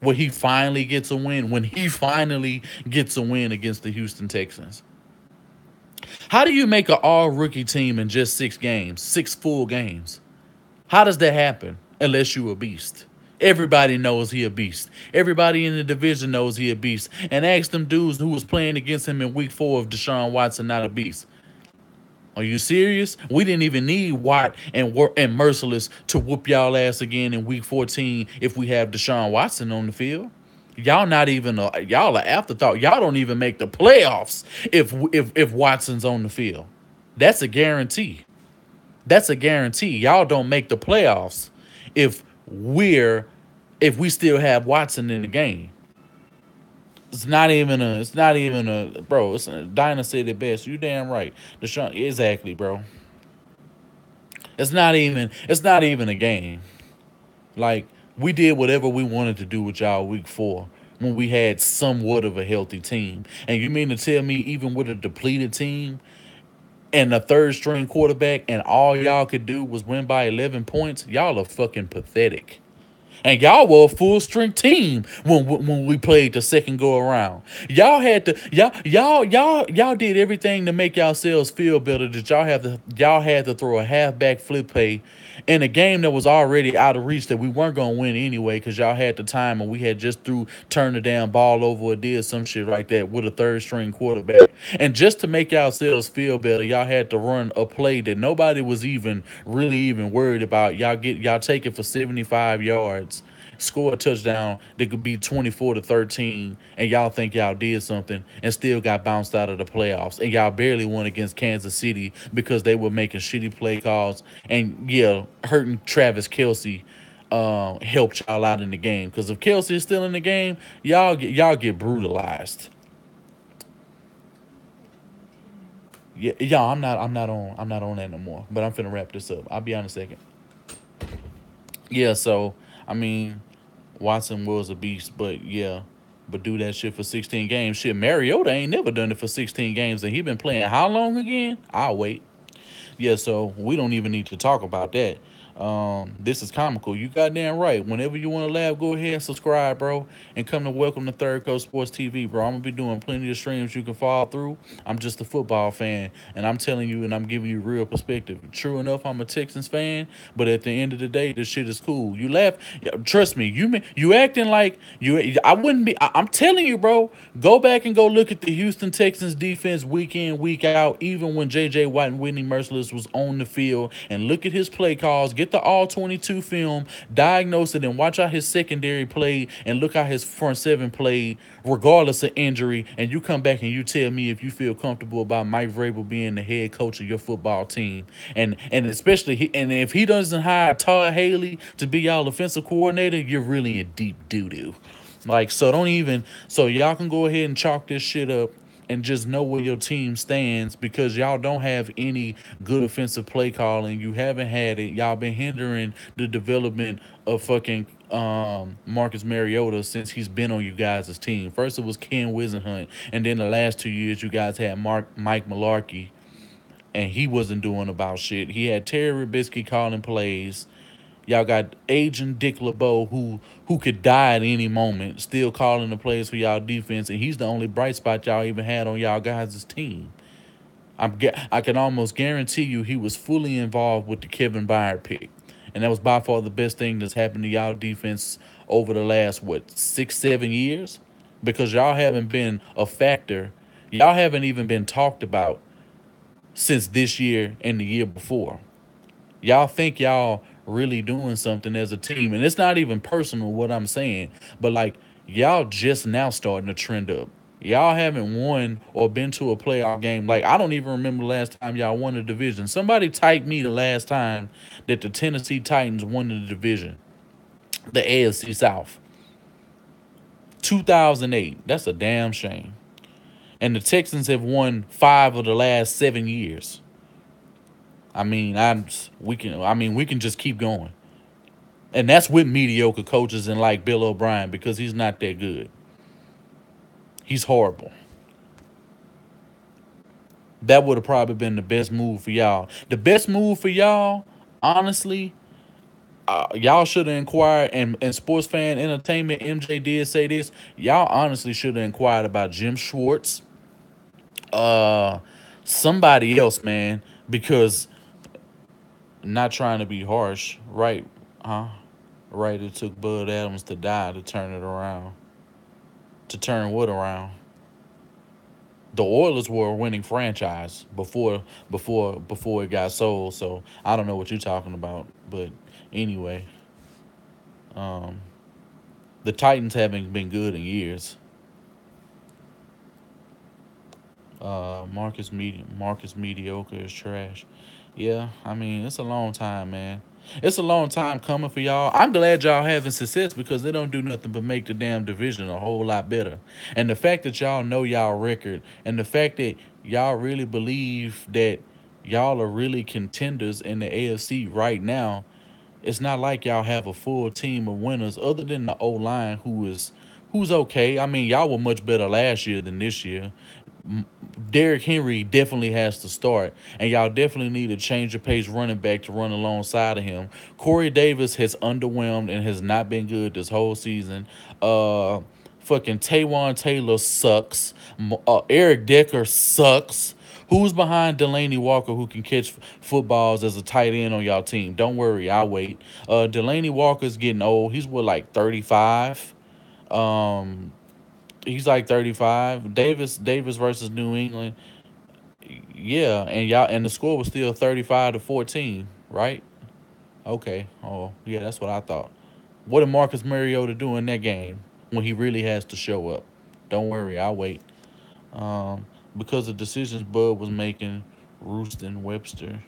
Where he finally gets a win. When he finally gets a win against the Houston Texans. How do you make an all rookie team in just 6 games? 6 full games. How does that happen? Unless you a beast. Everybody knows he a beast. Everybody in the division knows he a beast. And ask them dudes who was playing against him in week 4 if Deshaun Watson not a beast. Are you serious? We didn't even need Watt and Merciless to whoop y'all ass again in week 14 if we have Deshaun Watson on the field. Y'all not even y'all are afterthought. Y'all don't even make the playoffs if Watson's on the field. That's a guarantee. That's a guarantee. Y'all don't make the playoffs if we still have Watson in the game. It's not even a bro. Dinah said it best. You damn right. Deshaun, exactly, bro. It's not even a game. Like, we did whatever we wanted to do with y'all week 4 when we had somewhat of a healthy team. And you mean to tell me even with a depleted team and a third string quarterback and all y'all could do was win by 11 points? Y'all are fucking pathetic. And y'all were a full strength team when we played the second go around. Y'all did everything to make yourselves feel better. That y'all had to throw a halfback flip pay in a game that was already out of reach that we weren't gonna win anyway because y'all had the time and we had just turned the damn ball over or did some shit like that with a third string quarterback. And just to make yourselves feel better, y'all had to run a play that nobody was even worried about. Y'all take it for 75 yards, score a touchdown that could be 24-13, and y'all think y'all did something and still got bounced out of the playoffs. And y'all barely won against Kansas City because they were making shitty play calls. And yeah, hurting Travis Kelce helped y'all out in the game. Because if Kelce is still in the game, y'all get brutalized. Yeah, y'all, I'm not on that no more. But I'm finna wrap this up. I'll be on in a second. Yeah, so I mean, Watson was a beast, but yeah, but do that shit for 16 games. Shit, Mariota ain't never done it for 16 games, and he been playing how long again? I'll wait. Yeah, so we don't even need to talk about that. This is comical. You goddamn right. Whenever you want to laugh, go ahead and subscribe, bro, and come to Welcome to Third Coast Sports TV, bro. I'm gonna be doing plenty of streams you can follow through. I'm just a football fan, and I'm telling you, and I'm giving you real perspective. True enough, I'm a Texans fan, but at the end of the day, this shit is cool. You laugh, yeah, trust me. You acting like you. I wouldn't be. I'm telling you, bro. Go back and go look at the Houston Texans defense week in, week out. Even when J.J. Watt and Whitney Merciless was on the field, and look at his play calls. Get the all 22 film, diagnose it, and watch how his secondary played, and look how his front seven played, regardless of injury. And you come back and you tell me if you feel comfortable about Mike Vrabel being the head coach of your football team, and especially and if he doesn't hire Todd Haley to be y'all offensive coordinator, you're really in deep doo doo. Like, so don't even, so y'all can go ahead and chalk this shit up and just know where your team stands, because y'all don't have any good offensive play calling. You haven't had it. Y'all been hindering the development of fucking Marcus Mariota since he's been on you guys' team. First it was Ken Wisenhunt, and then the last 2 years you guys had Mike Malarkey, and he wasn't doing about shit. He had Terry Ribisky calling plays. Y'all got Agent Dick LeBeau, who could die at any moment, still calling the plays for y'all defense, and he's the only bright spot y'all even had on y'all guys' team. I can almost guarantee you he was fully involved with the Kevin Byard pick, and that was by far the best thing that's happened to y'all defense over the last 6-7 years, because y'all haven't been a factor. Y'all haven't even been talked about since this year and the year before. Y'all think y'all really doing something as a team, and it's not even personal what I'm saying, but like, y'all just now starting to trend up. Y'all haven't won or been to a playoff game. Like, I don't even remember the last time y'all won a division. Somebody type me the last time that the Tennessee Titans won the division, the AFC South. 2008. That's a damn shame. And the Texans have won 5 of the last 7 years. We can just keep going. And that's with mediocre coaches and like Bill O'Brien, because he's not that good. He's horrible. That would have probably been the best move for y'all. The best move for y'all, honestly, y'all should have inquired, and Sports Fan Entertainment, MJ did say this, y'all honestly should have inquired about Jim Schwartz, uh, somebody else, man, because, not trying to be harsh, right, huh? Right, it took Bud Adams to die to turn it around. To turn what around? The Oilers were a winning franchise before it got sold. So I don't know what you're talking about, but anyway, um, the Titans haven't been good in years. Marcus mediocre is trash. Yeah, I mean, it's a long time, man. It's a long time coming for y'all. I'm glad y'all having success, because they don't do nothing but make the damn division a whole lot better. And the fact that y'all know y'all record, and the fact that y'all really believe that y'all are really contenders in the AFC right now, it's not like y'all have a full team of winners other than the O line, who's okay. I mean, y'all were much better last year than this year. Derrick Henry definitely has to start, and y'all definitely need to change your pace running back to run alongside of him. Corey Davis has underwhelmed and has not been good this whole season. Fucking Taywan Taylor sucks. Eric Decker sucks. Who's behind Delaney Walker, who can catch footballs as a tight end on y'all team? Don't worry, I'll wait. Delaney Walker's getting old. He's what, like 35? Um, he's like 35. Davis versus New England. Yeah, and the score was still 35-14, right? Okay. Oh, yeah, that's what I thought. What did Marcus Mariota do in that game when he really has to show up? Don't worry, I'll wait. Um, because of decisions Bud was making, Rooston Webster.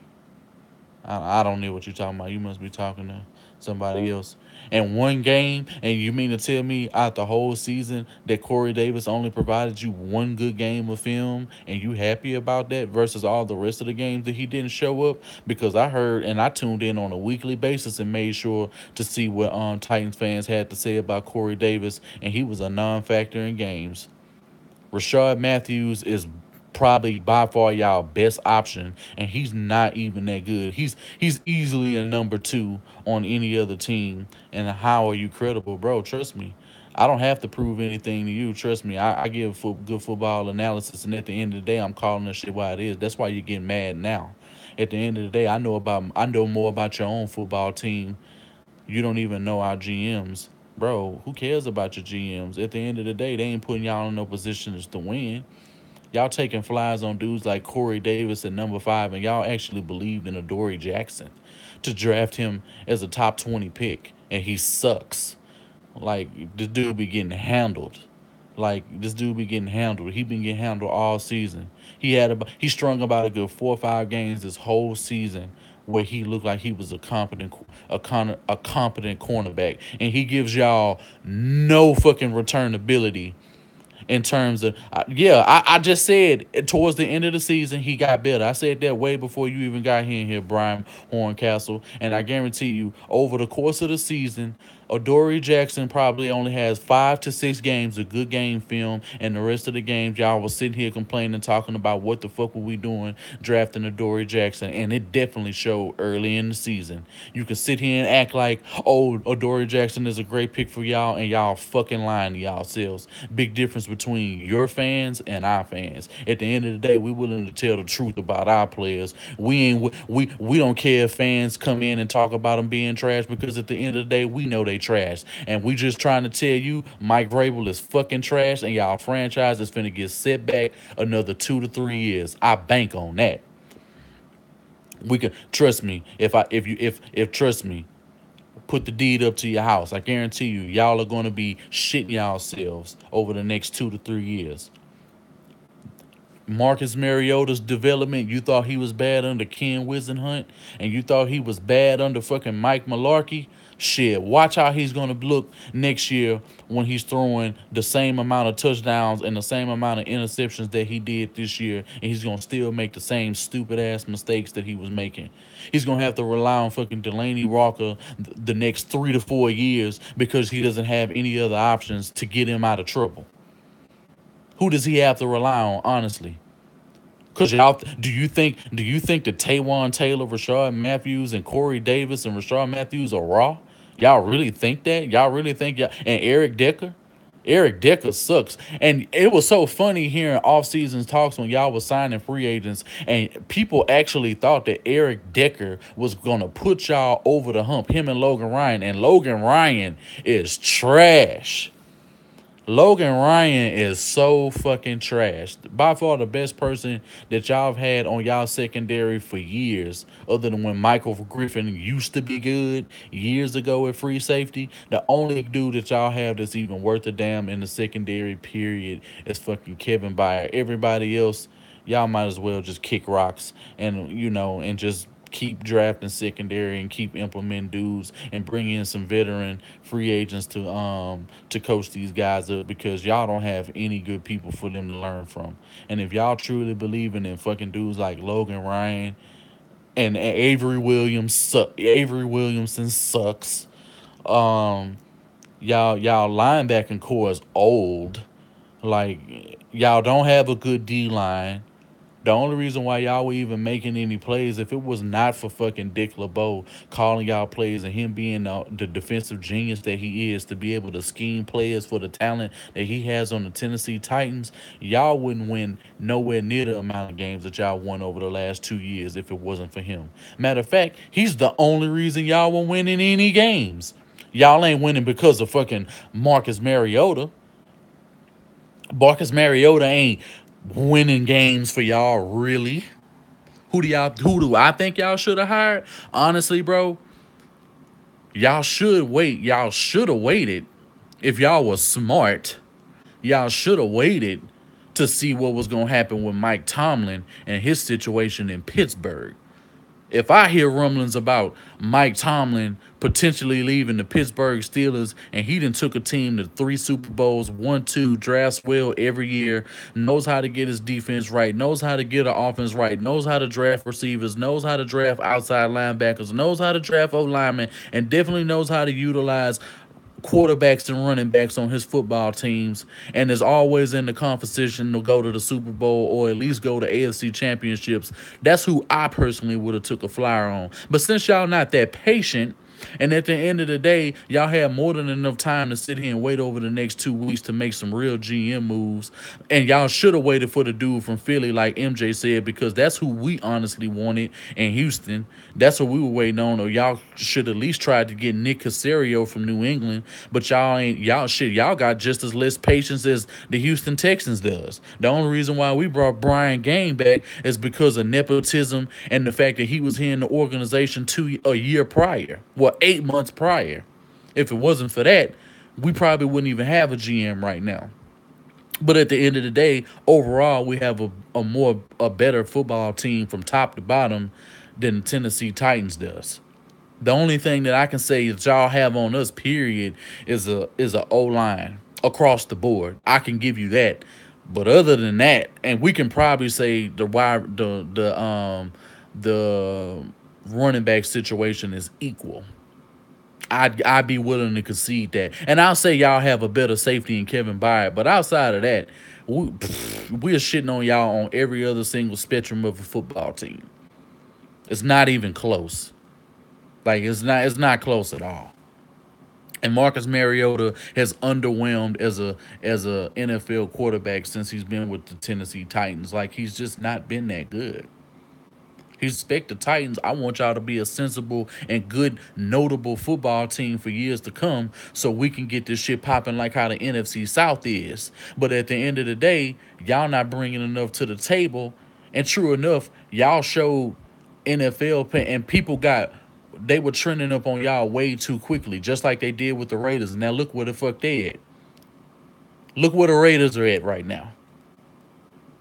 I don't know what you're talking about. You must be talking to somebody else. And one game, and you mean to tell me out the whole season that Corey Davis only provided you one good game of film, and you happy about that versus all the rest of the games that he didn't show up? Because I heard, and I tuned in on a weekly basis and made sure to see what Titans fans had to say about Corey Davis, and he was a non-factor in games. Rashard Matthews is probably by far y'all best option, and he's not even that good. He's easily a number two on any other team. And how are you credible, bro? Trust me. I don't have to prove anything to you. Trust me. I give good football analysis, and at the end of the day, I'm calling this shit why it is. That's why you're getting mad now. At the end of the day, I know more about your own football team. You don't even know our GMs, bro. Who cares about your GMs? At the end of the day, they ain't putting y'all in no positions to win. Y'all taking flies on dudes like Corey Davis at number 5, and y'all actually believed in Adoree Jackson to draft him as a top 20 pick, and he sucks. Like, this dude be getting handled. This dude be getting handled. He been getting handled all season. He strung about a good 4 or 5 games this whole season where he looked like he was a competent cornerback, and he gives y'all no fucking returnability in terms of I just said towards the end of the season he got better. I said that way before you even got here, Brian Horncastle, and I guarantee you over the course of the season, Adoree Jackson probably only has 5 to 6 games of good game film, and the rest of the games y'all was sitting here complaining, talking about what the fuck were we doing drafting Adoree Jackson, and it definitely showed early in the season. You can sit here and act like, oh, Adoree Jackson is a great pick for y'all, and y'all fucking lying to y'all selves. Big difference between your fans and our fans. At the end of the day, we willing to tell the truth about our players. We don't care if fans come in and talk about them being trash, because at the end of the day, we know they trash, and we just trying to tell you Mike Vrabel is fucking trash, and y'all franchise is finna get set back another 2 to 3 years. I bank on that. We can trust me. If trust me, put the deed up to your house. I guarantee you, y'all are gonna be shitting yourselves over the next 2 to 3 years. Marcus Mariota's development, you thought he was bad under Ken Wisenhunt, and you thought he was bad under fucking Mike Mularkey. Shit, watch how he's going to look next year when he's throwing the same amount of touchdowns and the same amount of interceptions that he did this year, and he's going to still make the same stupid ass mistakes that he was making. He's going to have to rely on fucking Delaney Walker the next 3 to 4 years because he doesn't have any other options to get him out of trouble. Who does he have to rely on, honestly? Cause y'all, do you think that Taywan Taylor, Rashard Matthews, and Corey Davis and Rashard Matthews are raw? Y'all really think that? Y'all really think y'all and Eric Decker? Eric Decker sucks. And it was so funny hearing off-season talks when y'all was signing free agents, and people actually thought that Eric Decker was gonna put y'all over the hump, him and Logan Ryan. And Logan Ryan is trash. Logan Ryan is so fucking trash. By far the best person that y'all have had on y'all secondary for years, other than when Michael Griffin used to be good years ago at free safety. The only dude that y'all have that's even worth a damn in the secondary period is fucking Kevin Byard. Everybody else, y'all might as well just kick rocks and just keep drafting secondary and keep implementing dudes and bring in some veteran free agents to coach these guys up, because y'all don't have any good people for them to learn from. And if y'all truly believe in fucking dudes like Logan Ryan and Avery Williamson sucks. Um, y'all linebacking core is old. Like, y'all don't have a good D line. The only reason why y'all were even making any plays, if it was not for fucking Dick LeBeau calling y'all plays and him being the defensive genius that he is, to be able to scheme players for the talent that he has on the Tennessee Titans, y'all wouldn't win nowhere near the amount of games that y'all won over the last 2 years if it wasn't for him. Matter of fact, he's the only reason y'all were winning any games. Y'all ain't winning because of fucking Marcus Mariota. Marcus Mariota ain't winning games for y'all, really. Who do I think y'all should have hired? Honestly, bro, y'all should wait. Y'all should have waited. If y'all was smart, y'all should have waited to see what was going to happen with Mike Tomlin and his situation in Pittsburgh. If I hear rumblings about Mike Tomlin potentially leaving the Pittsburgh Steelers, and he done took a team to 3 Super Bowls, 1, 2, drafts well every year, knows how to get his defense right, knows how to get an offense right, knows how to draft receivers, knows how to draft outside linebackers, knows how to draft O linemen, and definitely knows how to utilize quarterbacks and running backs on his football teams, and is always in the competition to go to the Super Bowl or at least go to AFC championships. That's who I personally would have took a flyer on. But since y'all not that patient, and at the end of the day, y'all had more than enough time to sit here and wait over the next 2 weeks to make some real GM moves. And y'all should have waited for the dude from Philly, like MJ said, because that's who we honestly wanted in Houston. That's what we were waiting on. Or y'all should at least try to get Nick Caserio from New England. But y'all ain't, y'all shit, y'all got just as less patience as the Houston Texans does. The only reason why we brought Brian Game back is because of nepotism and the fact that he was here in the organization a year prior. Well, 8 months prior. If it wasn't for that, we probably wouldn't even have a GM right now. But at the end of the day, overall, we have a better football team from top to bottom than the Tennessee Titans does. The only thing that I can say that y'all have on us, period, is a O line across the board. I can give you that. But other than that, and we can probably say the running back situation is equal. I'd be willing to concede that, and I'll say y'all have a better safety in Kevin Byard. But outside of that, we're shitting on y'all on every other single spectrum of a football team. It's not even close. Like it's not close at all. And Marcus Mariota has underwhelmed as a NFL quarterback since he's been with the Tennessee Titans. Like he's just not been that good. He expect the Titans. I want y'all to be a sensible and good, notable football team for years to come, so we can get this shit popping like how the NFC South is. But at the end of the day, y'all not bringing enough to the table. And true enough, y'all showed NFL and people they were trending up on y'all way too quickly, just like they did with the Raiders. Now look where the fuck they at. Look where the Raiders are at right now.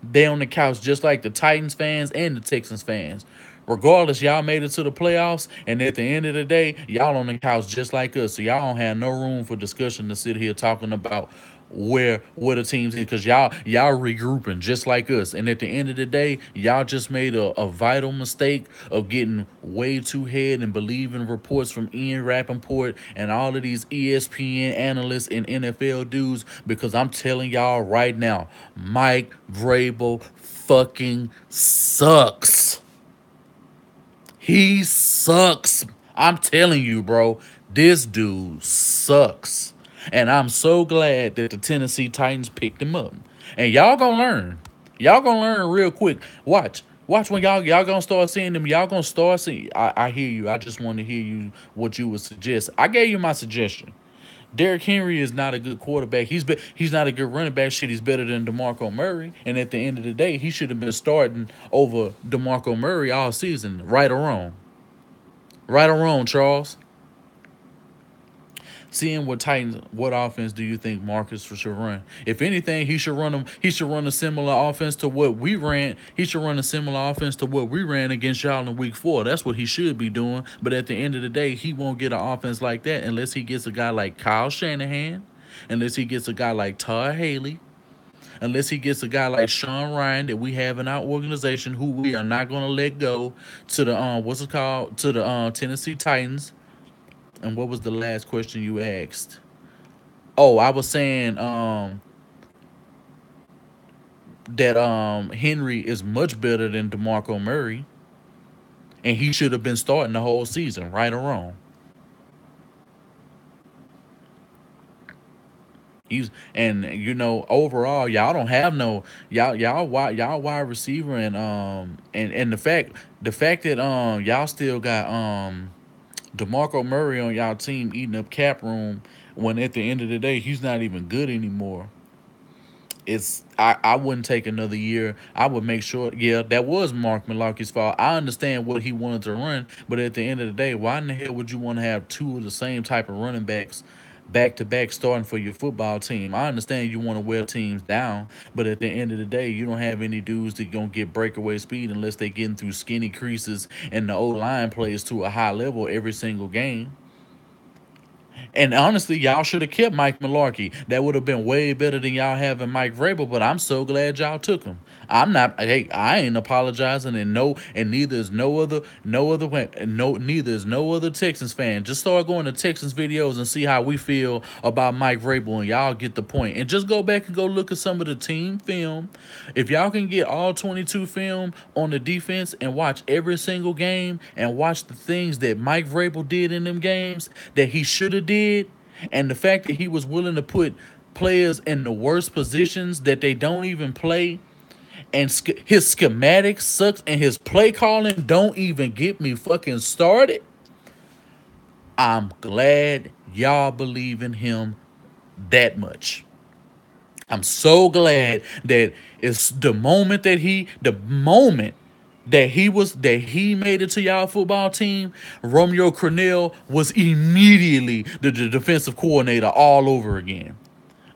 They on the couch just like the Titans fans and the Texans fans. Regardless, y'all made it to the playoffs, and at the end of the day, y'all on the couch just like us. So y'all don't have no room for discussion to sit here talking about where the teams is, because y'all regrouping just like us. And at the end of the day, y'all just made a vital mistake of getting way too ahead and believing reports from Ian Rappaport and all of these ESPN analysts and NFL dudes, because I'm telling y'all right now, Mike Vrabel fucking sucks. He sucks. I'm telling you, bro. This dude sucks. And I'm so glad that the Tennessee Titans picked him up. And y'all gonna learn. Y'all gonna learn real quick. Watch. Watch when y'all gonna start seeing them. Y'all gonna start seeing. I hear you. I just want to hear you what you would suggest. I gave you my suggestion. Derrick Henry is not a good quarterback. He's not a good running back. Shit, he's better than DeMarco Murray. And at the end of the day, he should have been starting over DeMarco Murray all season. Right or wrong? Right or wrong, Charles? Seeing what offense do you think Marcus should run? If anything, he should run them. He should run a similar offense to what we ran. He should run a similar offense to what we ran against y'all in Week 4. That's what he should be doing. But at the end of the day, he won't get an offense like that unless he gets a guy like Kyle Shanahan, unless he gets a guy like Todd Haley, unless he gets a guy like Sean Ryan that we have in our organization, who we are not going to let go to the to the Tennessee Titans. And what was the last question you asked? Oh, I was saying that Henry is much better than DeMarco Murray, and he should have been starting the whole season, right or wrong. He's and overall, y'all don't have no y'all wide receiver, and the fact that y'all still got DeMarco Murray on y'all team eating up cap room, when at the end of the day he's not even good anymore. I wouldn't take another year. I would make sure. Yeah, that was Mark Malarkey's fault. I understand what he wanted to run, but at the end of the day, why in the hell would you want to have two of the same type of running backs back to back starting for your football team? I understand you want to wear teams down, but at the end of the day, you don't have any dudes that gonna get breakaway speed unless they getting through skinny creases and the O line plays to a high level every single game. And honestly, y'all should have kept Mike Malarkey. That would have been way better than y'all having Mike Vrabel. But I'm so glad y'all took him. I'm not. Hey, I ain't apologizing, and no, and neither is neither is no other Texans fan. Just start going to Texans videos and see how we feel about Mike Vrabel, and y'all get the point. And just go back and go look at some of the team film. If y'all can get all 22 film on the defense and watch every single game and watch the things that Mike Vrabel did in them games that he should have did, and the fact that he was willing to put players in the worst positions that they don't even play, and his schematics sucks, and his play calling don't even get me fucking started. I'm glad y'all believe in him that much. I'm so glad that it's the moment that he made it to y'all football team, Romeo Crennel was immediately the defensive coordinator all over again.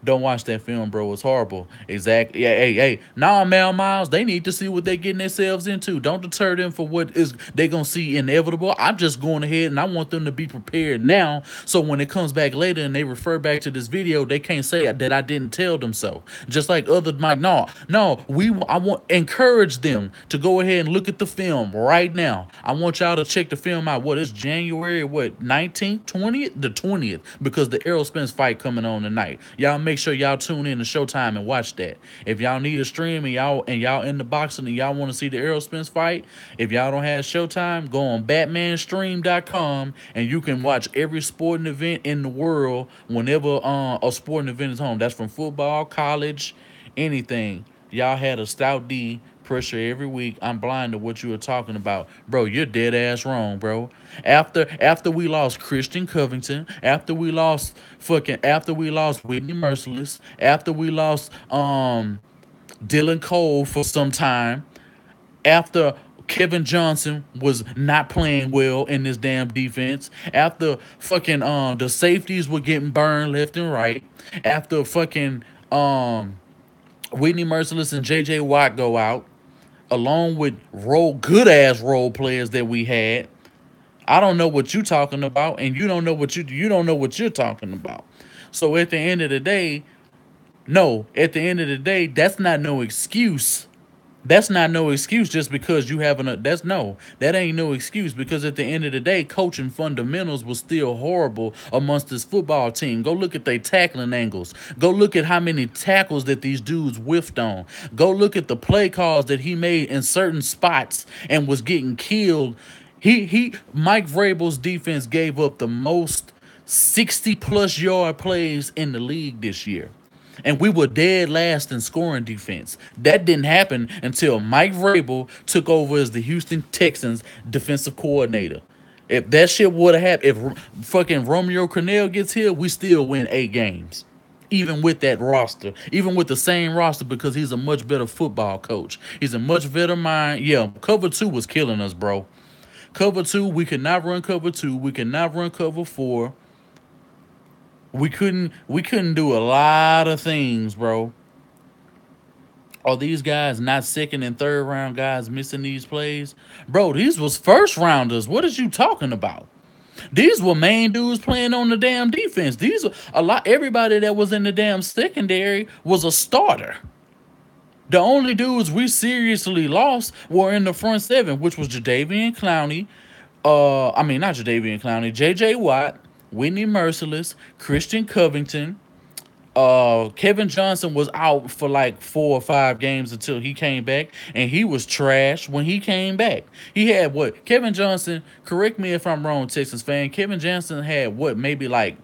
Don't watch that film, bro. It's horrible. Exactly. Yeah, hey. Nah, Mal Miles, they need to see what they're getting themselves into. Don't deter them for what is they gonna see inevitable. I'm just going ahead and I want them to be prepared now, so when it comes back later and they refer back to this video, they can't say that I didn't tell them so. Just like other Mike, I want encourage them to go ahead and look at the film right now. I want y'all to check the film out. What is January? What 19th, 20th, the 20th? Because the Errol Spence fight coming on tonight. Y'all make sure y'all tune in to Showtime and watch that. If y'all need a stream and y'all in the boxing and y'all want to see the Errol Spence fight, if y'all don't have Showtime, go on batmanstream.com and you can watch every sporting event in the world whenever a sporting event is home. That's from football, college, anything. Y'all had a stout D pressure every week. I'm blind to what you were talking about. Bro, you're dead ass wrong, bro. After we lost Christian Covington, after we lost Whitney Merciless, after we lost Dylan Cole for some time, after Kevin Johnson was not playing well in this damn defense, after fucking the safeties were getting burned left and right, after fucking Whitney Merciless and JJ Watt go out, along with good ass role players that we had. I don't know what you talking about, and you don't know what you're talking about. So at the end of the day, that's not no excuse. That's not no excuse just because you having that ain't no excuse, because at the end of the day, coaching fundamentals was still horrible amongst this football team. Go look at their tackling angles. Go look at how many tackles that these dudes whiffed on. Go look at the play calls that he made in certain spots and was getting killed. Mike Vrabel's defense gave up the most 60+ yard plays in the league this year. And we were dead last in scoring defense. That didn't happen until Mike Vrabel took over as the Houston Texans defensive coordinator. If that shit would have happened, if fucking Romeo Crennel gets here, we still win 8 games. Even with that roster, even with the same roster, because he's a much better football coach. He's a much better mind. Yeah, cover 2 was killing us, bro. Cover 2, we could not run cover 2. We could not run cover 4. We couldn't do a lot of things, bro. Are these guys not second and third round guys missing these plays? Bro, these was first rounders. What is you talking about? These were main dudes playing on the damn defense. These are everybody that was in the damn secondary was a starter. The only dudes we seriously lost were in the front 7, which was Jadeveon Clowney. Not Jadeveon Clowney, JJ Watt, Whitney Merciless, Christian Covington. Kevin Johnson was out for like 4 or 5 games until he came back, and he was trash when he came back. He had Kevin Johnson, correct me if I'm wrong, Texans fan, Kevin Johnson had maybe like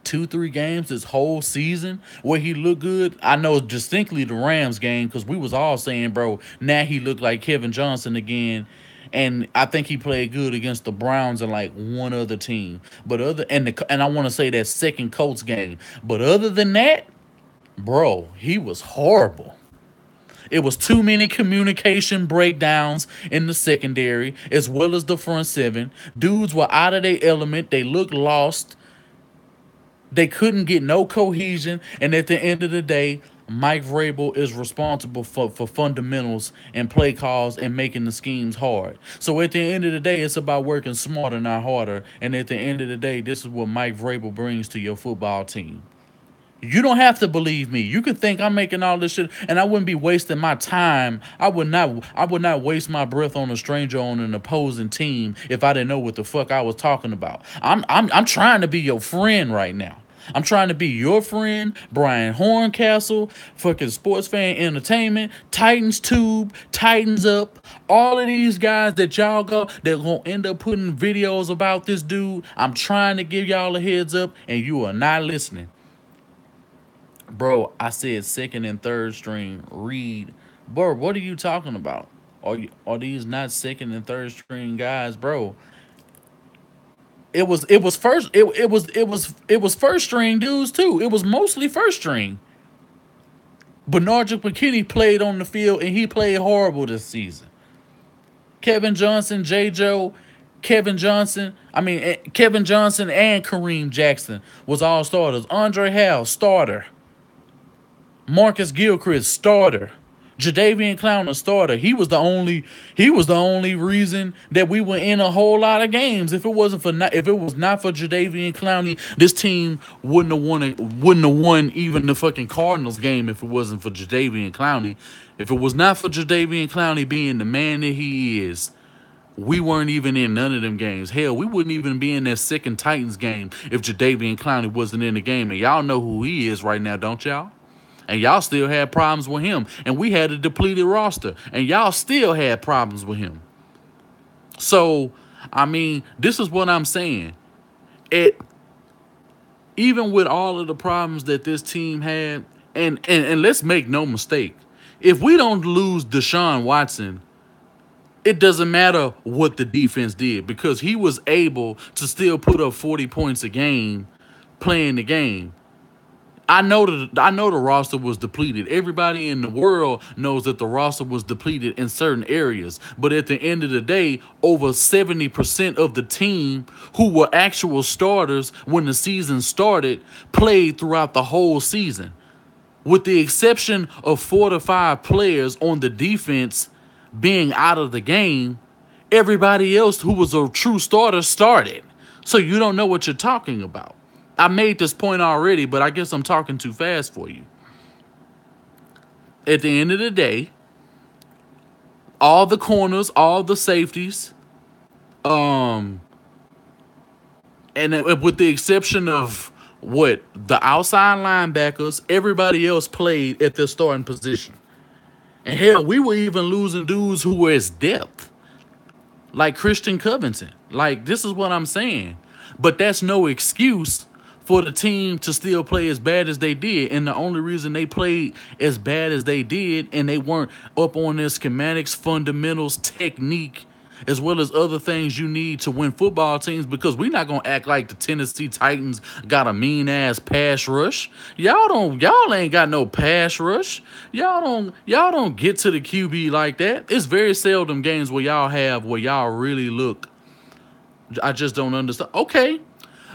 2-3 games this whole season where he looked good. I know distinctly the Rams game, because we was all saying, bro, now he looked like Kevin Johnson again. And I think he played good against the Browns and like one other team. But I want to say that second Colts game. But other than that, bro, he was horrible. It was too many communication breakdowns in the secondary as well as the front 7. Dudes were out of their element. They looked lost. They couldn't get no cohesion. And at the end of the day, Mike Vrabel is responsible for fundamentals and play calls and making the schemes hard. So at the end of the day, it's about working smarter, not harder. And at the end of the day, this is what Mike Vrabel brings to your football team. You don't have to believe me. You can think I'm making all this shit, and I wouldn't be wasting my time. I would not. I would not waste my breath on a stranger on an opposing team if I didn't know what the fuck I was talking about. I'm trying to be your friend right now. I'm trying to be your friend, Brian Horncastle, fucking Sports Fan Entertainment, Titans Tube, Titans Up, all of these guys that y'all go that gonna end up putting videos about this dude. I'm trying to give y'all a heads up, and you are not listening. Bro, I said second and third string. Read. Bro, what are you talking about? Are these not second and third string guys, bro? It was first string dudes too. It was mostly first string. Bernard McKinney played on the field and he played horrible this season. Kevin Johnson, J. Joe, Kevin Johnson and Kareem Jackson was all starters. Andre Hal, starter. Marcus Gilchrist, starter. Jadeveon Clowney, starter. He was the only reason that we were in a whole lot of games. If it was not for Jadeveon Clowney, this team wouldn't have won even the fucking Cardinals game if it wasn't for Jadeveon Clowney. If it was not for Jadeveon Clowney being the man that he is, we weren't even in none of them games. Hell, we wouldn't even be in that second Titans game if Jadeveon Clowney wasn't in the game. And y'all know who he is right now, don't y'all? And y'all still had problems with him. And we had a depleted roster. And y'all still had problems with him. So, this is what I'm saying. Even with all of the problems that this team had, and let's make no mistake, if we don't lose Deshaun Watson, it doesn't matter what the defense did because he was able to still put up 40 points a game playing the game. I know the roster was depleted. Everybody in the world knows that the roster was depleted in certain areas. But at the end of the day, over 70% of the team who were actual starters when the season started played throughout the whole season. With the exception of 4 to 5 players on the defense being out of the game, everybody else who was a true starter started. So you don't know what you're talking about. I made this point already, but I guess I'm talking too fast for you. At the end of the day, all the corners, all the safeties, and with the exception of the outside linebackers, everybody else played at their starting position. And hell, we were even losing dudes who were as depth, like Christian Covington. Like, this is what I'm saying. But that's no excuse for the team to still play as bad as they did. And the only reason they played as bad as they did and they weren't up on their schematics, fundamentals, technique, as well as other things you need to win football teams, because we're not going to act like the Tennessee Titans got a mean-ass pass rush. Y'all ain't got no pass rush. Y'all don't get to the QB like that. It's very seldom games where y'all really look. I just don't understand. Okay.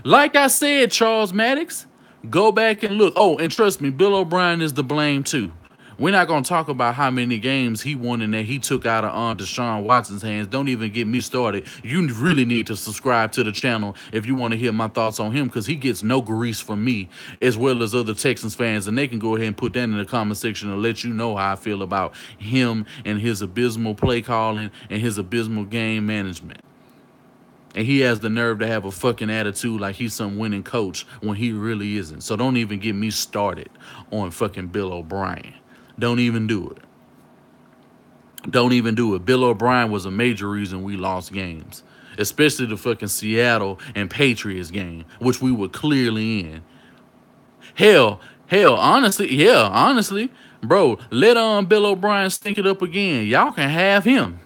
Like I said, Charles Maddox, go back and look. Oh, and trust me, Bill O'Brien is to blame too. We're not going to talk about how many games he won and that he took out of Deshaun Watson's hands. Don't even get me started. You really need to subscribe to the channel if you want to hear my thoughts on him, because he gets no grease from me as well as other Texans fans, and they can go ahead and put that in the comment section and let you know how I feel about him and his abysmal play calling and his abysmal game management. And he has the nerve to have a fucking attitude like he's some winning coach when he really isn't. So don't even get me started on fucking Bill O'Brien. Don't even do it. Don't even do it. Bill O'Brien was a major reason we lost games, especially the fucking Seattle and Patriots game, which we were clearly in. Hell, honestly, bro, let Bill O'Brien stink it up again. Y'all can have him.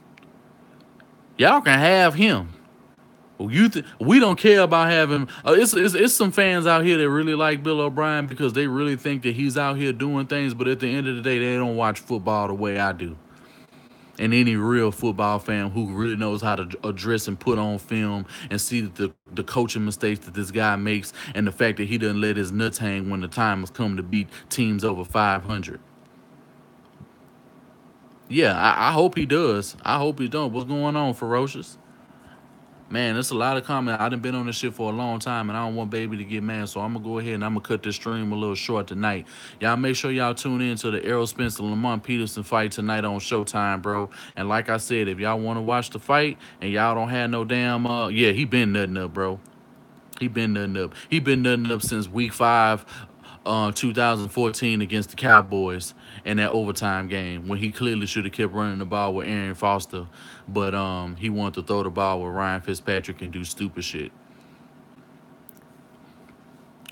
We don't care about having. It's some fans out here that really like Bill O'Brien because they really think that he's out here doing things, but at the end of the day, they don't watch football the way I do. And any real football fan who really knows how to address and put on film and see the coaching mistakes that this guy makes, and the fact that he doesn't let his nuts hang when the time has come to beat teams over 500. Yeah, I hope he does. I hope he don't. What's going on, Ferocious? Man, there's a lot of comment. I done been on this shit for a long time, and I don't want baby to get mad, so I'm gonna go ahead and I'm gonna cut this stream a little short tonight. Y'all make sure y'all tune in to the Errol Spence and Lamont Peterson fight tonight on Showtime, bro. And like I said, if y'all want to watch the fight and y'all don't have no damn, yeah, he been nutting up, bro. He been nothing up. He been nothing up since week 5, 2014 against the Cowboys in that overtime game when he clearly should have kept running the ball with Aaron Foster, but he wanted to throw the ball with Ryan Fitzpatrick and do stupid shit.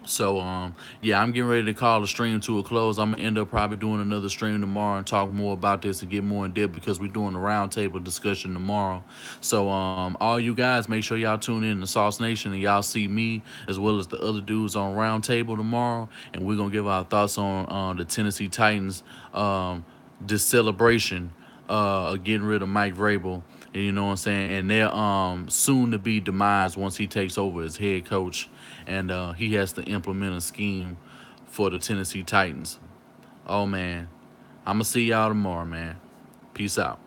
So yeah, I'm getting ready to call the stream to a close. I'm gonna end up probably doing another stream tomorrow and talk more about this and get more in depth because we're doing a roundtable discussion tomorrow. So all you guys, make sure y'all tune in to Sauce Nation and y'all see me as well as the other dudes on roundtable tomorrow, and we're gonna give our thoughts on the Tennessee Titans this celebration getting rid of Mike Vrabel. You know what I'm saying? And their soon to be demise once he takes over as head coach, and he has to implement a scheme for the Tennessee Titans. Oh man, I'm gonna see y'all tomorrow, man. Peace out.